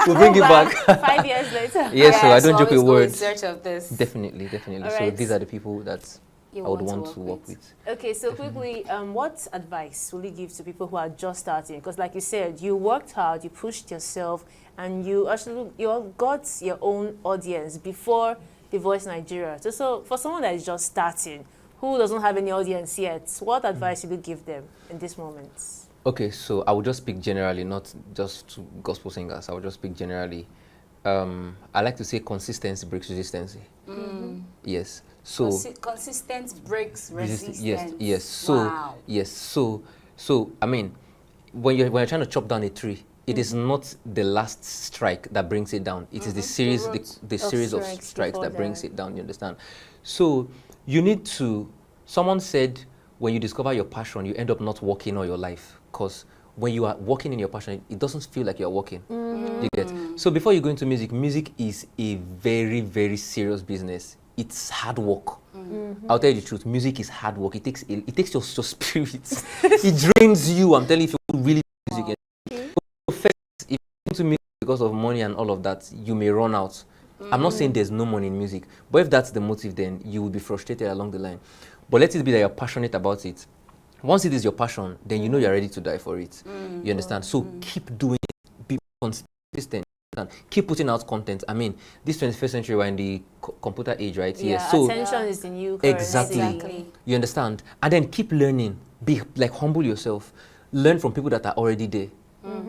We'll bring it back. 5 years later. Yes, so I don't joke with words. In search of this. Definitely. All So right. these are the people that I would want to work with. Okay, so quickly, what advice will you give to people who are just starting? Because like you said, you worked hard, you pushed yourself, and you actually got your own audience before The Voice Nigeria. So for someone that is just starting, who doesn't have any audience yet, what advice will you give them in this moment? Okay, so I will just speak generally, not just to gospel singers. I will just speak generally. I like to say consistency breaks resistance. Yes. So consistent breaks resistance. Yes. So wow. Yes. So I mean, when you're trying to chop down a tree, it is not the last strike that brings it down. It is the series, the series of strikes that brings it down. You understand? So you need to. Someone said, when you discover your passion, you end up not working all your life, because when you are working in your passion, it doesn't feel like you're working. You get? So before you go into music, music is a very, very serious business. It's hard work. I'll tell you the truth. Music is hard work. It takes your spirit. It drains you. I'm telling you, if you really do music. First, if you go into music because of money and all of that, you may run out. I'm not saying there's no money in music, but if that's the motive, then you will be frustrated along the line. But let it be that you're passionate about it. Once it is your passion, then you know you're ready to die for it. You understand? So keep doing it. Be consistent. Keep putting out content. I mean, this 21st century, we're in the computer age, right? Yeah, so attention is the new currency. Exactly. You understand? And then keep learning. Be like, humble yourself. Learn from people that are already there.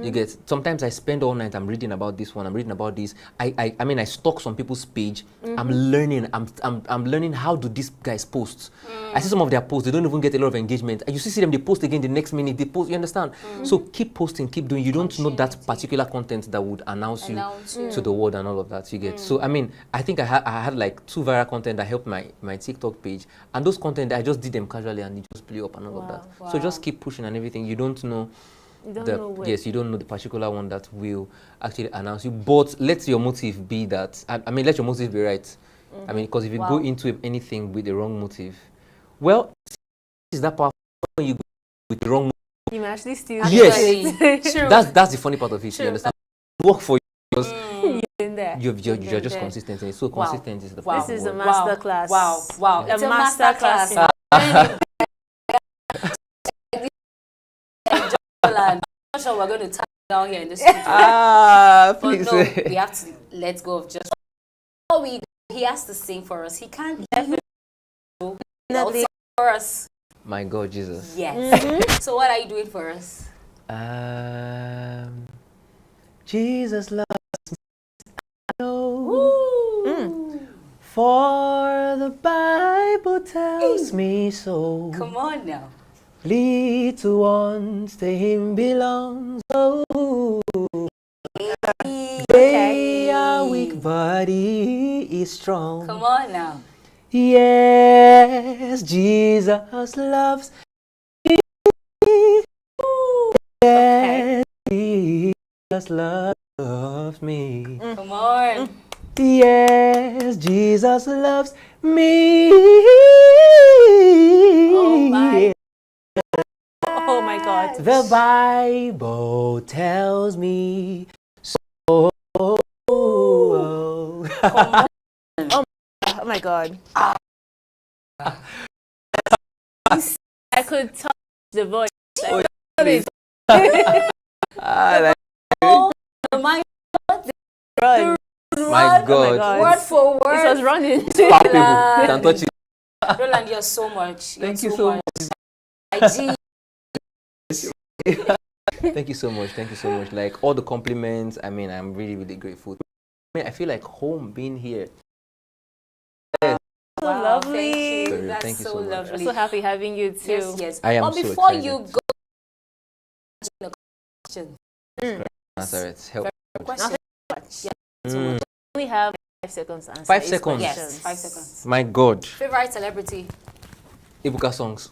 You get? Sometimes I spend all night, I'm reading about this one, I'm reading about this. I mean, I stalk some people's page. I'm learning. I'm learning, how do these guys post. I see some of their posts, they don't even get a lot of engagement. You see them, they post again the next minute, they post, you understand? So keep posting, keep doing. You don't know that particular content that would announce you to the world and all of that, you get? So I mean, I think I had like 2 viral content that helped my TikTok page. And those content, I just did them casually and it just blew up and all of that. So just keep pushing and everything. You don't know. You don't know the particular one that will actually announce you. But let your motive be that. I mean, let your motive be right. I mean, because if you go into anything with the wrong motive, well, is that powerful when you go with the wrong motive? You may actually steal. Yes, that's the funny part of it. You understand? Work for you because you're just consistent. And so consistent is the This is a master class. Wow. A master class. I'm not sure we're going to tie down here in this studio. Please. But no, we have to let go of just. Before we go, he has to sing for us. He can't definitely sing for us. My God, Jesus. Yes. So what are you doing for us? Jesus loves me. I know. For the Bible tells me so. Come on now. Little ones to him belongs. Oh, they are weak, but he is strong. Come on now. Yes, Jesus loves me. Yes, Jesus loves me. Come on. Yes, Jesus loves me. Oh my. Oh my God. The Bible tells me so. Oh my God. I could touch the voice. Oh my God. My God. Oh my God. Word for word. It was running. Stop people. You can touch it. Roland, you're so much. Thank you so much. Thank you so much. Thank you so much. Like all the compliments, I mean, I'm really, really grateful. I mean, I feel like home being here. So lovely. Thank you. That's Thank you so so much. lovely. I'm so happy having you too. Yes. I am but so before excited. you go, the question. Nazareth, help. Question. So we have 5 seconds to answer. 5 seconds. Yes, 5 seconds. My God. Favorite celebrity? Ibuka songs.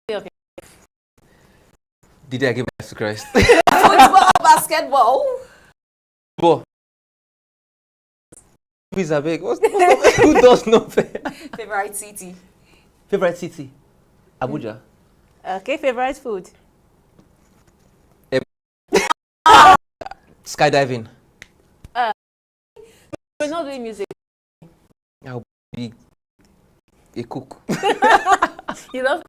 Okay. Did I give my life to Christ? Football, basketball. Boy. Please, I beg. Who does know? Favorite city? Favorite city? Abuja. Okay, favorite food? Skydiving. We're not doing music. I'll be a cook. You love.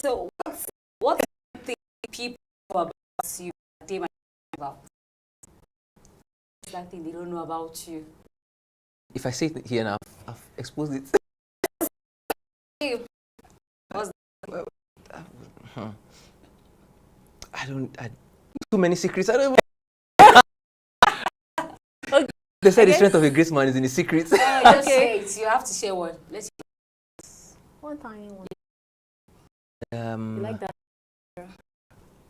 So what's the thing people know about you that they might know about? What's that thing they don't know about you? If I say it here now, I've exposed it. What's too many secrets. I don't even. They said the strength of a great man is in his secrets. Just say it. You have to share one. Let's one tiny one. You like that?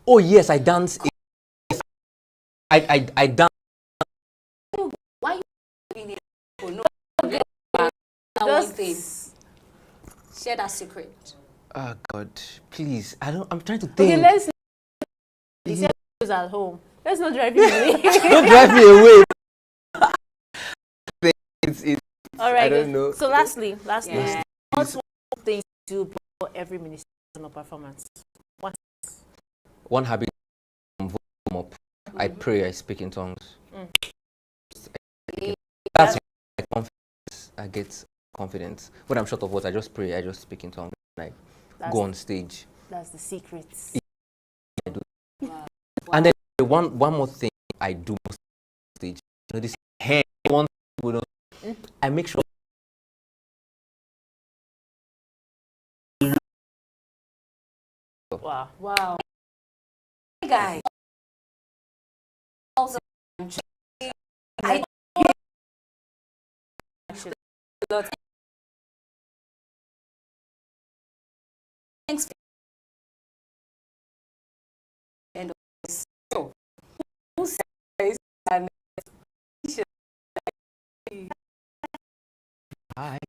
Oh yes, I dance. I dance. Why you being no? One thing. Share that secret. Oh God, please! I'm trying to think. Okay, let's. He said he was at home. Let's not drive you away. Don't drive me away. All right. I don't know. So lastly, what's one thing you do before every ministerial performance? One habit. Warm up. I pray. I speak in tongues. That's my confidence. I get confidence. When I'm short of words, I just pray. I just speak in tongues. Like go on stage. That's the secrets. I do. Wow. And then one more thing I do most on stage. You know this hair one people don't. I make sure. Wow. Wow. Hey guys. Also, I thanks. And so, who says Hi.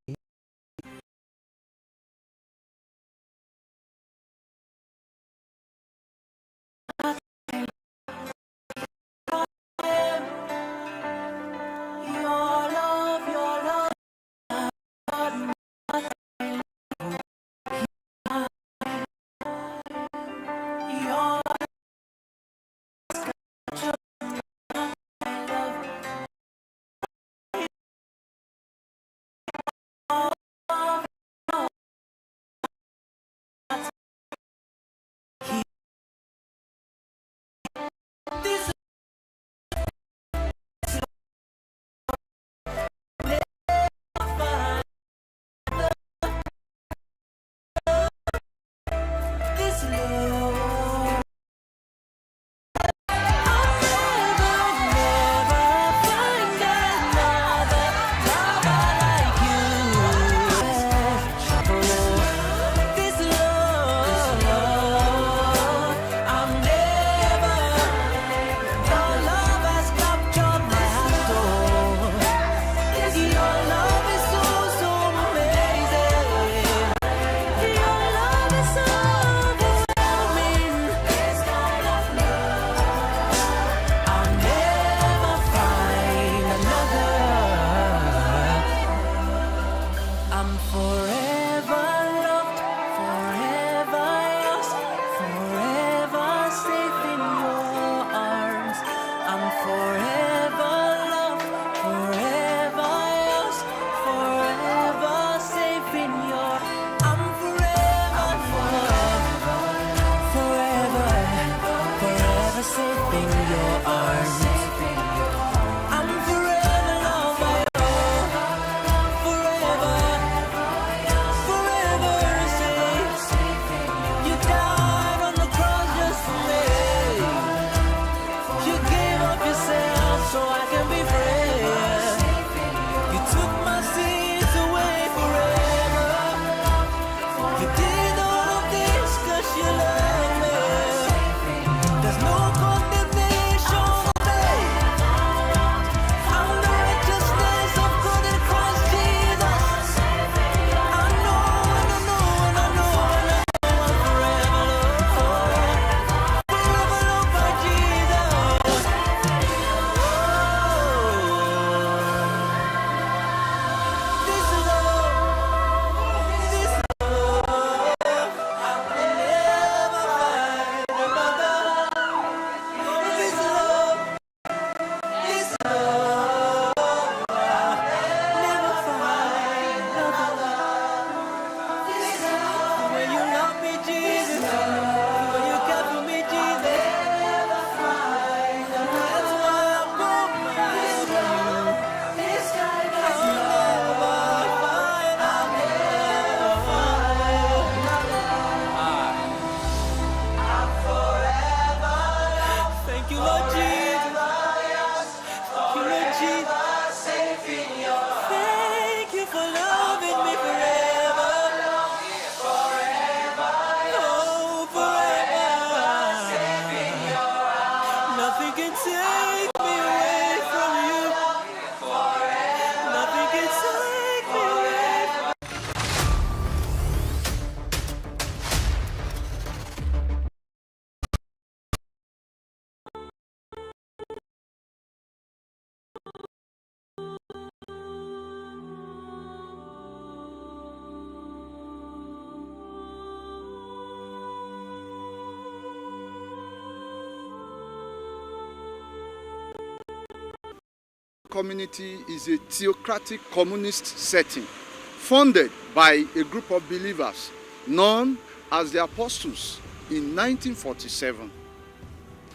community is a theocratic communist setting funded by a group of believers known as the Apostles in 1947.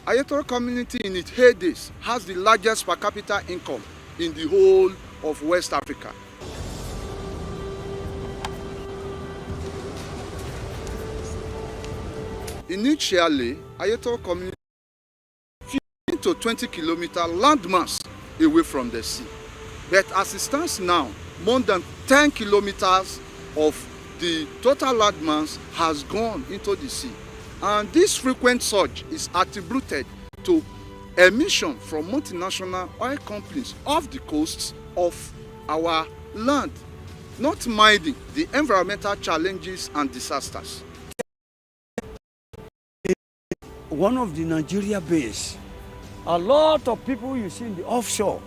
Ayatollah community in its heydays has the largest per capita income in the whole of West Africa. Initially, Ayatollah community 15 to 20 kilometer landmass away from the sea. But as it stands now, more than 10 kilometers of the total landmass has gone into the sea. And this frequent surge is attributed to emission from multinational oil companies off the coasts of our land, not minding the environmental challenges and disasters. One of the Nigeria base, a lot of people you see in the offshore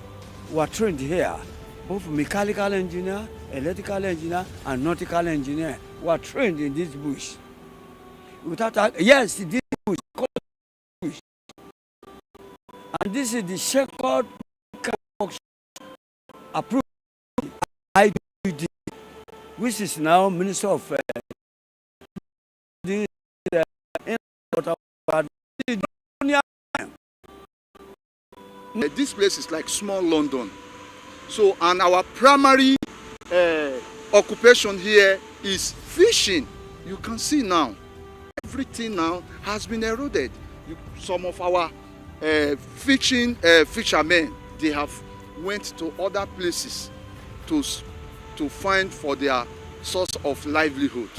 were trained here, both mechanical engineer, electrical engineer, and nautical engineer were trained in this bush. Without yes, this bush, and this is the second approved IWD, which is now Minister of This place is like small London. So, and our primary occupation here is fishing. You can see now, everything now has been eroded. Some of our fishermen, they have went to other places to find for their source of livelihood.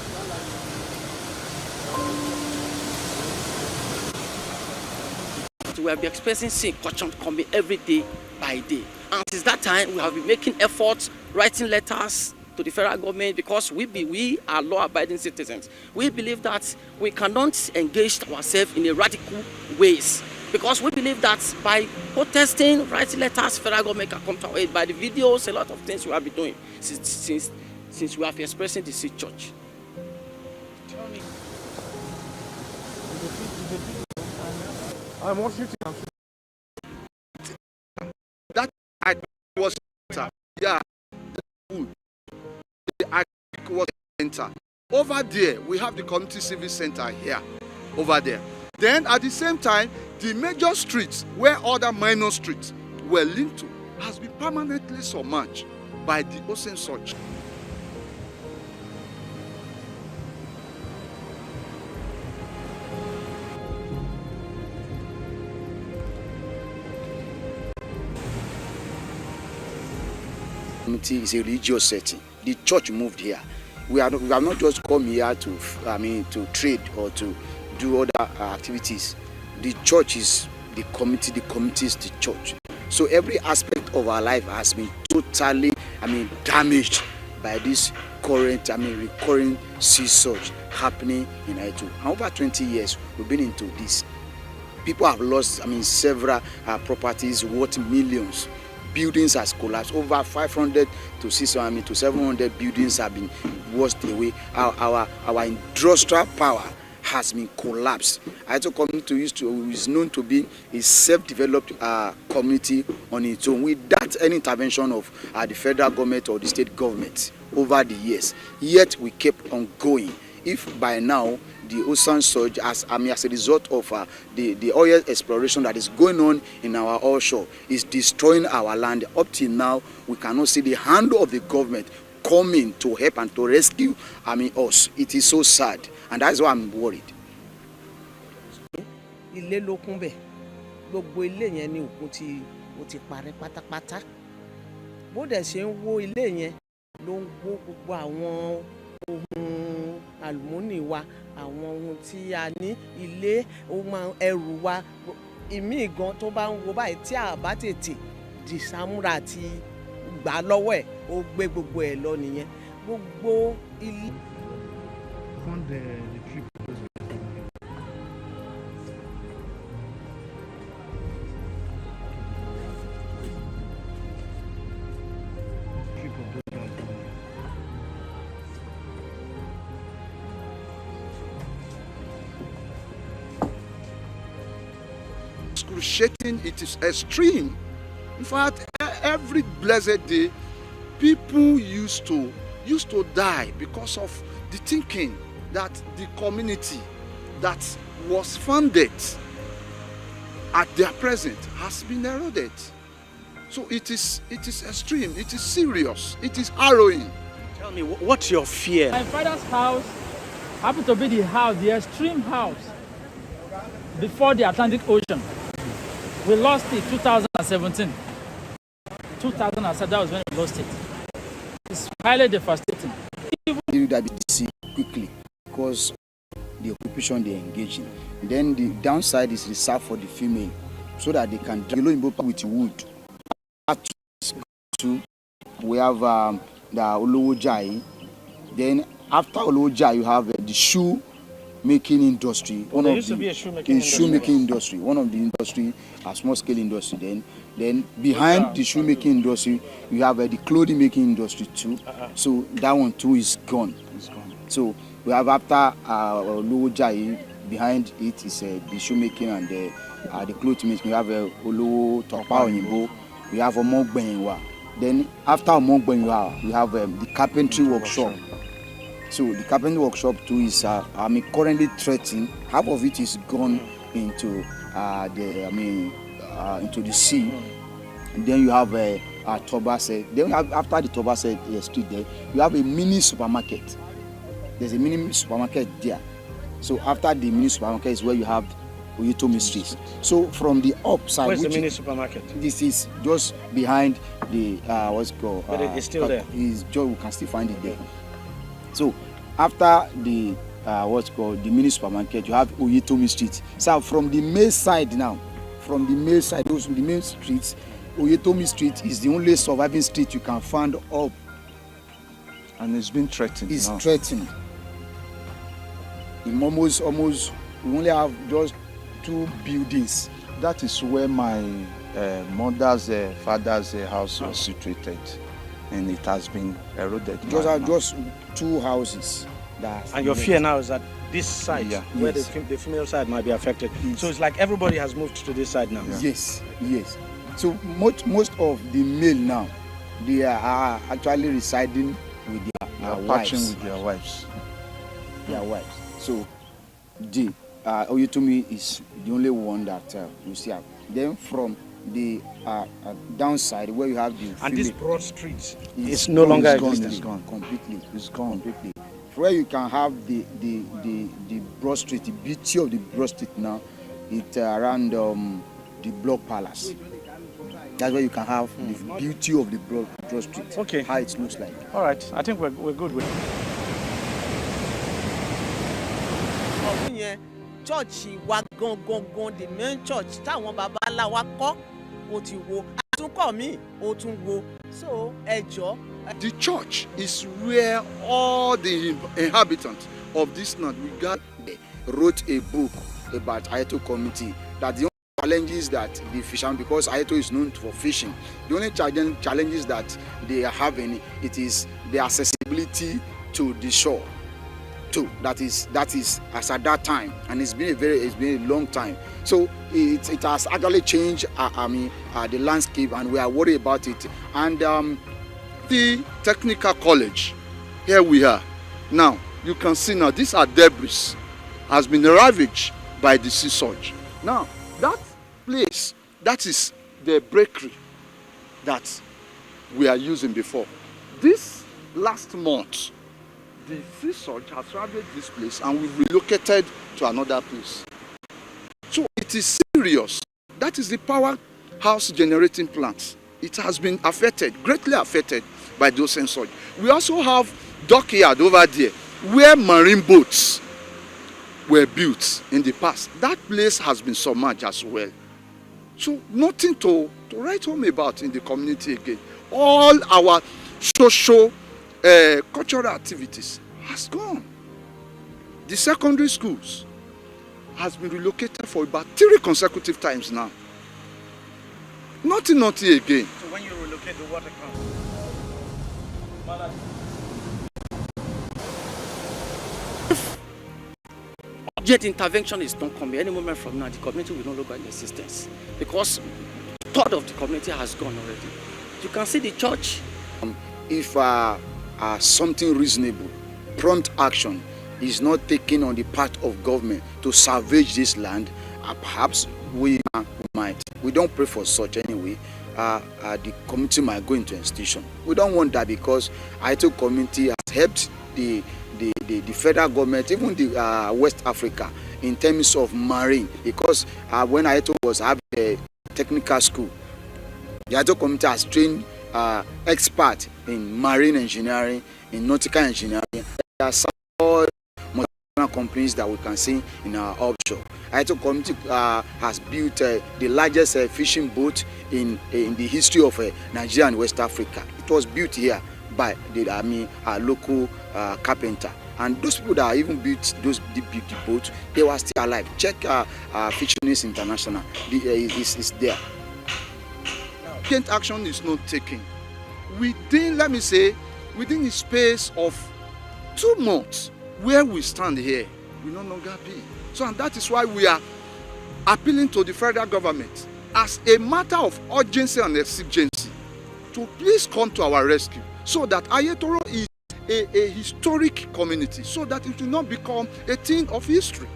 We have been experiencing sea culture coming every day by day. And since that time, we have been making efforts, writing letters to the federal government, because we are law-abiding citizens. We believe that we cannot engage ourselves in a radical ways, because we believe that by protesting, writing letters, federal government can come to our aid. By the videos, a lot of things we have been doing since we have been expressing the sea church. I'm watching that I was yeah, I was center. Over there, we have the community service center here, over there. Then at the same time, the major streets where other minor streets were linked to has been permanently submerged by the ocean surge. Community is a religious setting. The church moved here. We have not just come here to, to trade or to do other activities. The church is the community is the church. So every aspect of our life has been totally, damaged by this current, recurring sea surge happening in Aitu. And over 20 years, we've been into this. People have lost, several properties worth millions. Buildings has collapsed. Over 500 to 600 to 700 buildings have been washed away. Our industrial power has been collapsed. Aitu community is known to be a self-developed community on its own, without any intervention of the federal government or the state government over the years. Yet we kept on going. If by now the ocean surge, as a result of the oil exploration that is going on in our offshore, is destroying our land, up till now we cannot see the hand of the government coming to help and to rescue us. It is so sad, and that's why I'm worried. Ilé ló kún bẹ̀, gbogbo ilé yẹn ni òkun ti parẹ́ pátápátá. Bó dẹ̀ ṣe ń wó ilé yẹn ló ń wó gbogbo àwọn ohun àlùmọ́nì wa, àwọn ohun tí a ní, ilé, ohun ẹrù wa. Ìmí gan tó bá ń wo báyìí tí a bá tètè dìsámúra àti gbà lọ́wọ́ ẹ̀, ó gbé gbogbo ẹ̀ lọ nìyẹn. Gbogbo ilé. Excruciating, it is extreme. In fact, every blessed day, people used to die because of the thinking that the community that was founded at their present has been eroded. So it is extreme, it is serious, it is harrowing. Tell me, what's your fear? My father's house happened to be the extreme house before the Atlantic Ocean. We lost it 2017. 2007, that was when we lost it. It's highly devastating. WWDC quickly because the occupation they engage in. Then the downside is reserved for the female so that they can drill with wood. We have the Olowojai. Then after Olowojai, you have the shoe making industry. There used to be a shoemaking industry. One of the industry, a small scale industry. Then behind the shoemaking industry, you have the clothing making industry too. So that one too is gone. So we have after Olowojai, behind it is the shoemaking and the clothing making. We have Olowo Topa Oyinbo. We have Omogbenwa. Then after Omogbenwa, we have the carpentry workshop. So the carpentry workshop too is currently threatened. Half of it is gone into into the sea. And then you have Tobase. Then after the Tobase street there, you have a mini supermarket. There's a mini supermarket there. So after the mini supermarket is where you have Oyetomi Street. So from the upside, where's the mini supermarket? This is just behind the what's it called? But it's still there. We can still find it there. So after the what's called the mini supermarket, you have Oyetomi Street. So from the main side now, from the main side, those the main streets, Oyetomi Street is the only surviving street you can find up. And it's been threatened. It's threatened. In almost we only have just 2 buildings. That is where my mother's father's house was situated, and it has been eroded. Just 2 houses. And your fear now is that this side, where yes. the female side might be affected. Yes. So it's like everybody has moved to this side now. Yes. So most of the male now, they are actually residing with their wives. With their wives. Their wives. So the Oyetomi is the only one that you see. Then from the downside where you have the and this broad street is no longer existing. It's gone completely. It's gone completely. Where you can have the broad street, the beauty of the broad street now, it's around the Block Palace. That's where you can have the beauty of the broad street. Okay. How it looks like. All right. I think we're good with it. Church wa gangan the main church táwọn baba ńlá wa kọ́ ó ti wó àtúnkọ́ mi ó tún wó so ẹjọ́. The church is where all the inhabitants of this land wrote a book about Ayeto community that the only challenges that the fishermen, because Ayeto is known for fishing, the only challenges that they are having it is the accessibility to the shore. That is as at that time, and it's been a long time. So it has actually changed the landscape, and we are worried about it. And the technical college, here we are. Now you can see now these are debris, has been ravaged by the sea surge. Now that place, that is the bakery that we are using before. This last month, the sea surge has ravaged this place and we've relocated to another place. So it is serious. That is the powerhouse generating plants. It has been affected, greatly affected by those sea surge. We also have dockyard over there where marine boats were built in the past. That place has been submerged as well. So nothing to write home about in the community again. All our social cultural activities has gone. The secondary schools has been relocated for about 3 consecutive times now. Nothing again. So when you relocate, the water comes. If urgent intervention is not coming any moment from now, the community will no longer in existence because 1/3 of the community has gone already. You can see the church. If something reasonable, prompt action is not taken on the part of government to salvage this land, perhaps we might. We don't pray for such anyway. The community might go into institution. We don't want that, because Ayeto community has helped the federal government, even the West Africa, in terms of marine. Because when Ayeto was having a technical school, the Ayeto community has trained experts in marine engineering, in nautical engineering. There are some multinational companies that we can see in our offshore. Ayeto community has built the largest fishing boat in the history of Nigeria and West Africa. It was built here by our local carpenter. And those people that even built those big boats, they were still alive. Check Fisheries International. It's there. Urgent action is not taken. Within, let me say, within the space of 2 months, where we stand here, we no longer be. So, and that is why we are appealing to the federal government as a matter of urgency and exigency to please come to our rescue, so that Ayetoro is a historic community, so that it will not become a thing of history.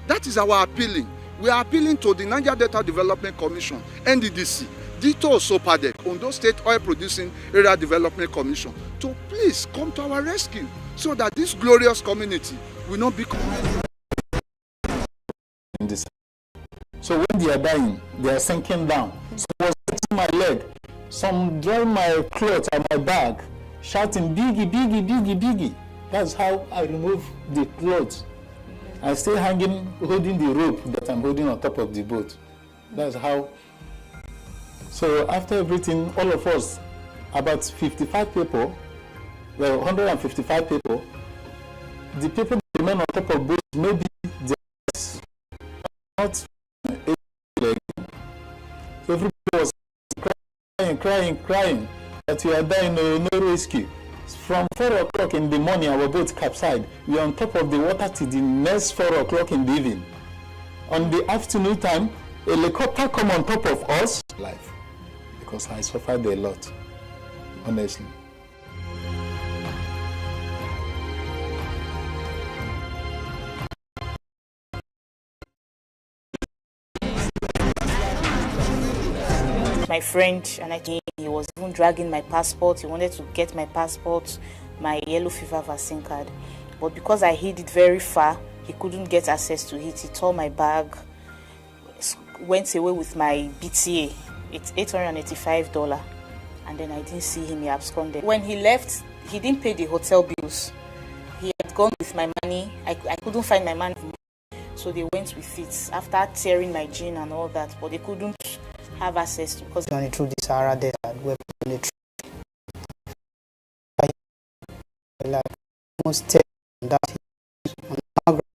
That is our appealing. We are appealing to the Niger Delta Development Commission, NDDC, Dito Sopadek, Ondo State Oil Producing Area Development Commission, to please come to our rescue, so that this glorious community will not become. So when they are dying, they are sinking down. So I was hitting my leg, some drawing my clothes on my bag, shouting, "Biggie, Biggie, Biggie, Biggie." That's how I remove the clothes. I stay hanging, holding the rope that I'm holding on top of the boat. That's how. So after everything, all of us, about 55 people, well, 155 people, the people that remain on top of boats, maybe they're not able. So everybody was crying that we are dying, no rescue. From 4 o'clock in the morning, our boat capsized. We are on top of the water till the next 4 o'clock in the evening. On the afternoon time, a helicopter come on top of us. Life, because I suffered a lot, honestly. My friend, and he was even dragging my passport. He wanted to get my passport, my yellow fever vaccine card. But because I hid it very far, he couldn't get access to it. He tore my bag, went away with my BTA. It's $885. And then I didn't see him, he absconded. When he left, he didn't pay the hotel bills. He had gone with my money. I couldn't find my money. So they went with it after tearing my jean and all that, but they couldn't have access to, because only through the Sahara Desert where people like almost 10 that on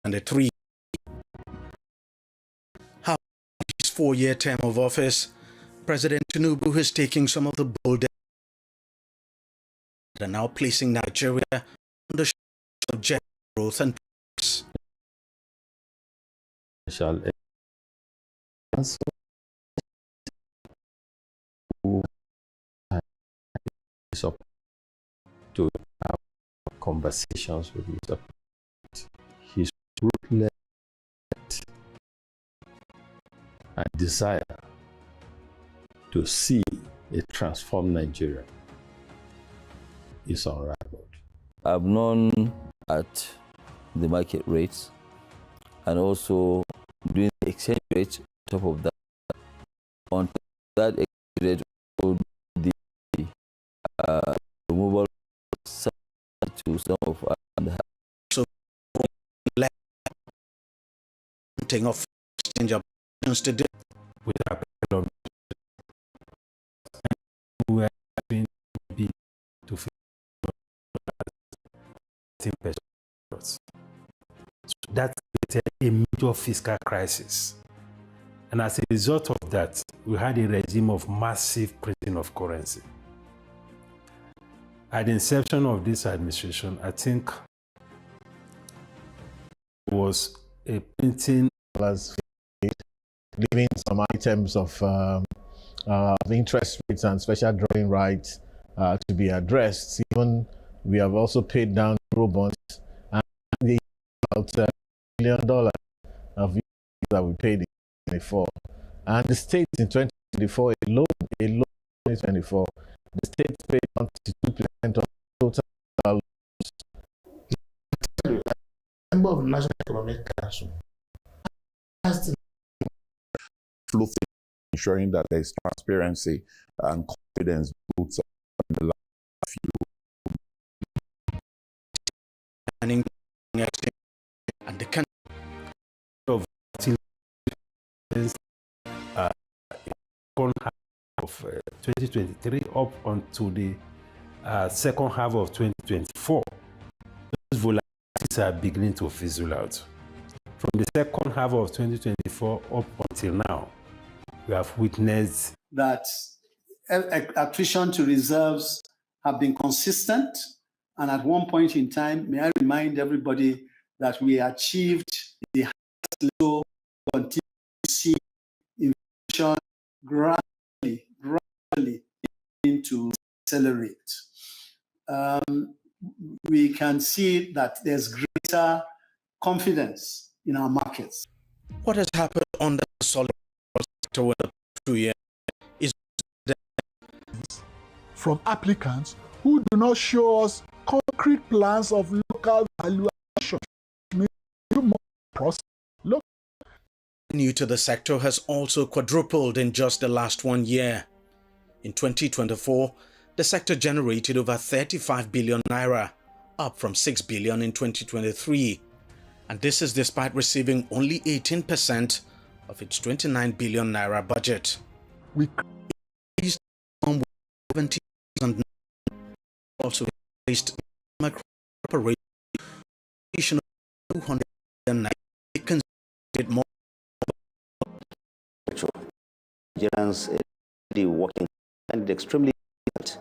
and the 3. How his 4-year term of office, President Tinubu is taking some of the bold that are now placing Nigeria on the shores of general growth and progress. Shall answer who is up to have conversations with Mr. His ruthless and desire to see a transformed Nigeria is unrivaled. I've known at the market rates and also doing the exchange rate on top of that. On top of that exchange rate, the removal to some of so of exchange options to do with our who have been to so that's a major fiscal crisis. And as a result of that, we had a regime of massive printing of currency. At the inception of this administration, I think it was a printing leaving some items of interest rates and special drawing rights to be addressed. Even we have also paid down euro bonds and about $1 million of that we paid in 2024. And the states in 2024 alone 2024, the states paid 22% of total member of the National Economic Council. Ensuring that there is transparency and confidence built on the last few. And the country of second half of 2023 up onto the second half of 2024, those volatilities are beginning to fizzle out. From the second half of 2024 up until now, we have witnessed that attrition to reserves have been consistent, and at one point in time, may I remind everybody that we achieved the highest level of continuous inflation gradually beginning to accelerate. We can see that there's greater confidence in our markets. What has happened on the solid sector in the 2 years is from applicants who do not show us concrete plans of local valuation. New to the sector has also quadrupled in just the last 1 year. In 2024, the sector generated over 35 billion naira, up from 6 billion in 2023. And this is despite receiving only 18% of its 29 billion naira budget. We increased from 70,000 also increased micro operation of 200 billion naira. It more. Nigerians working and extremely difficult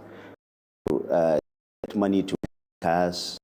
to get money to cars,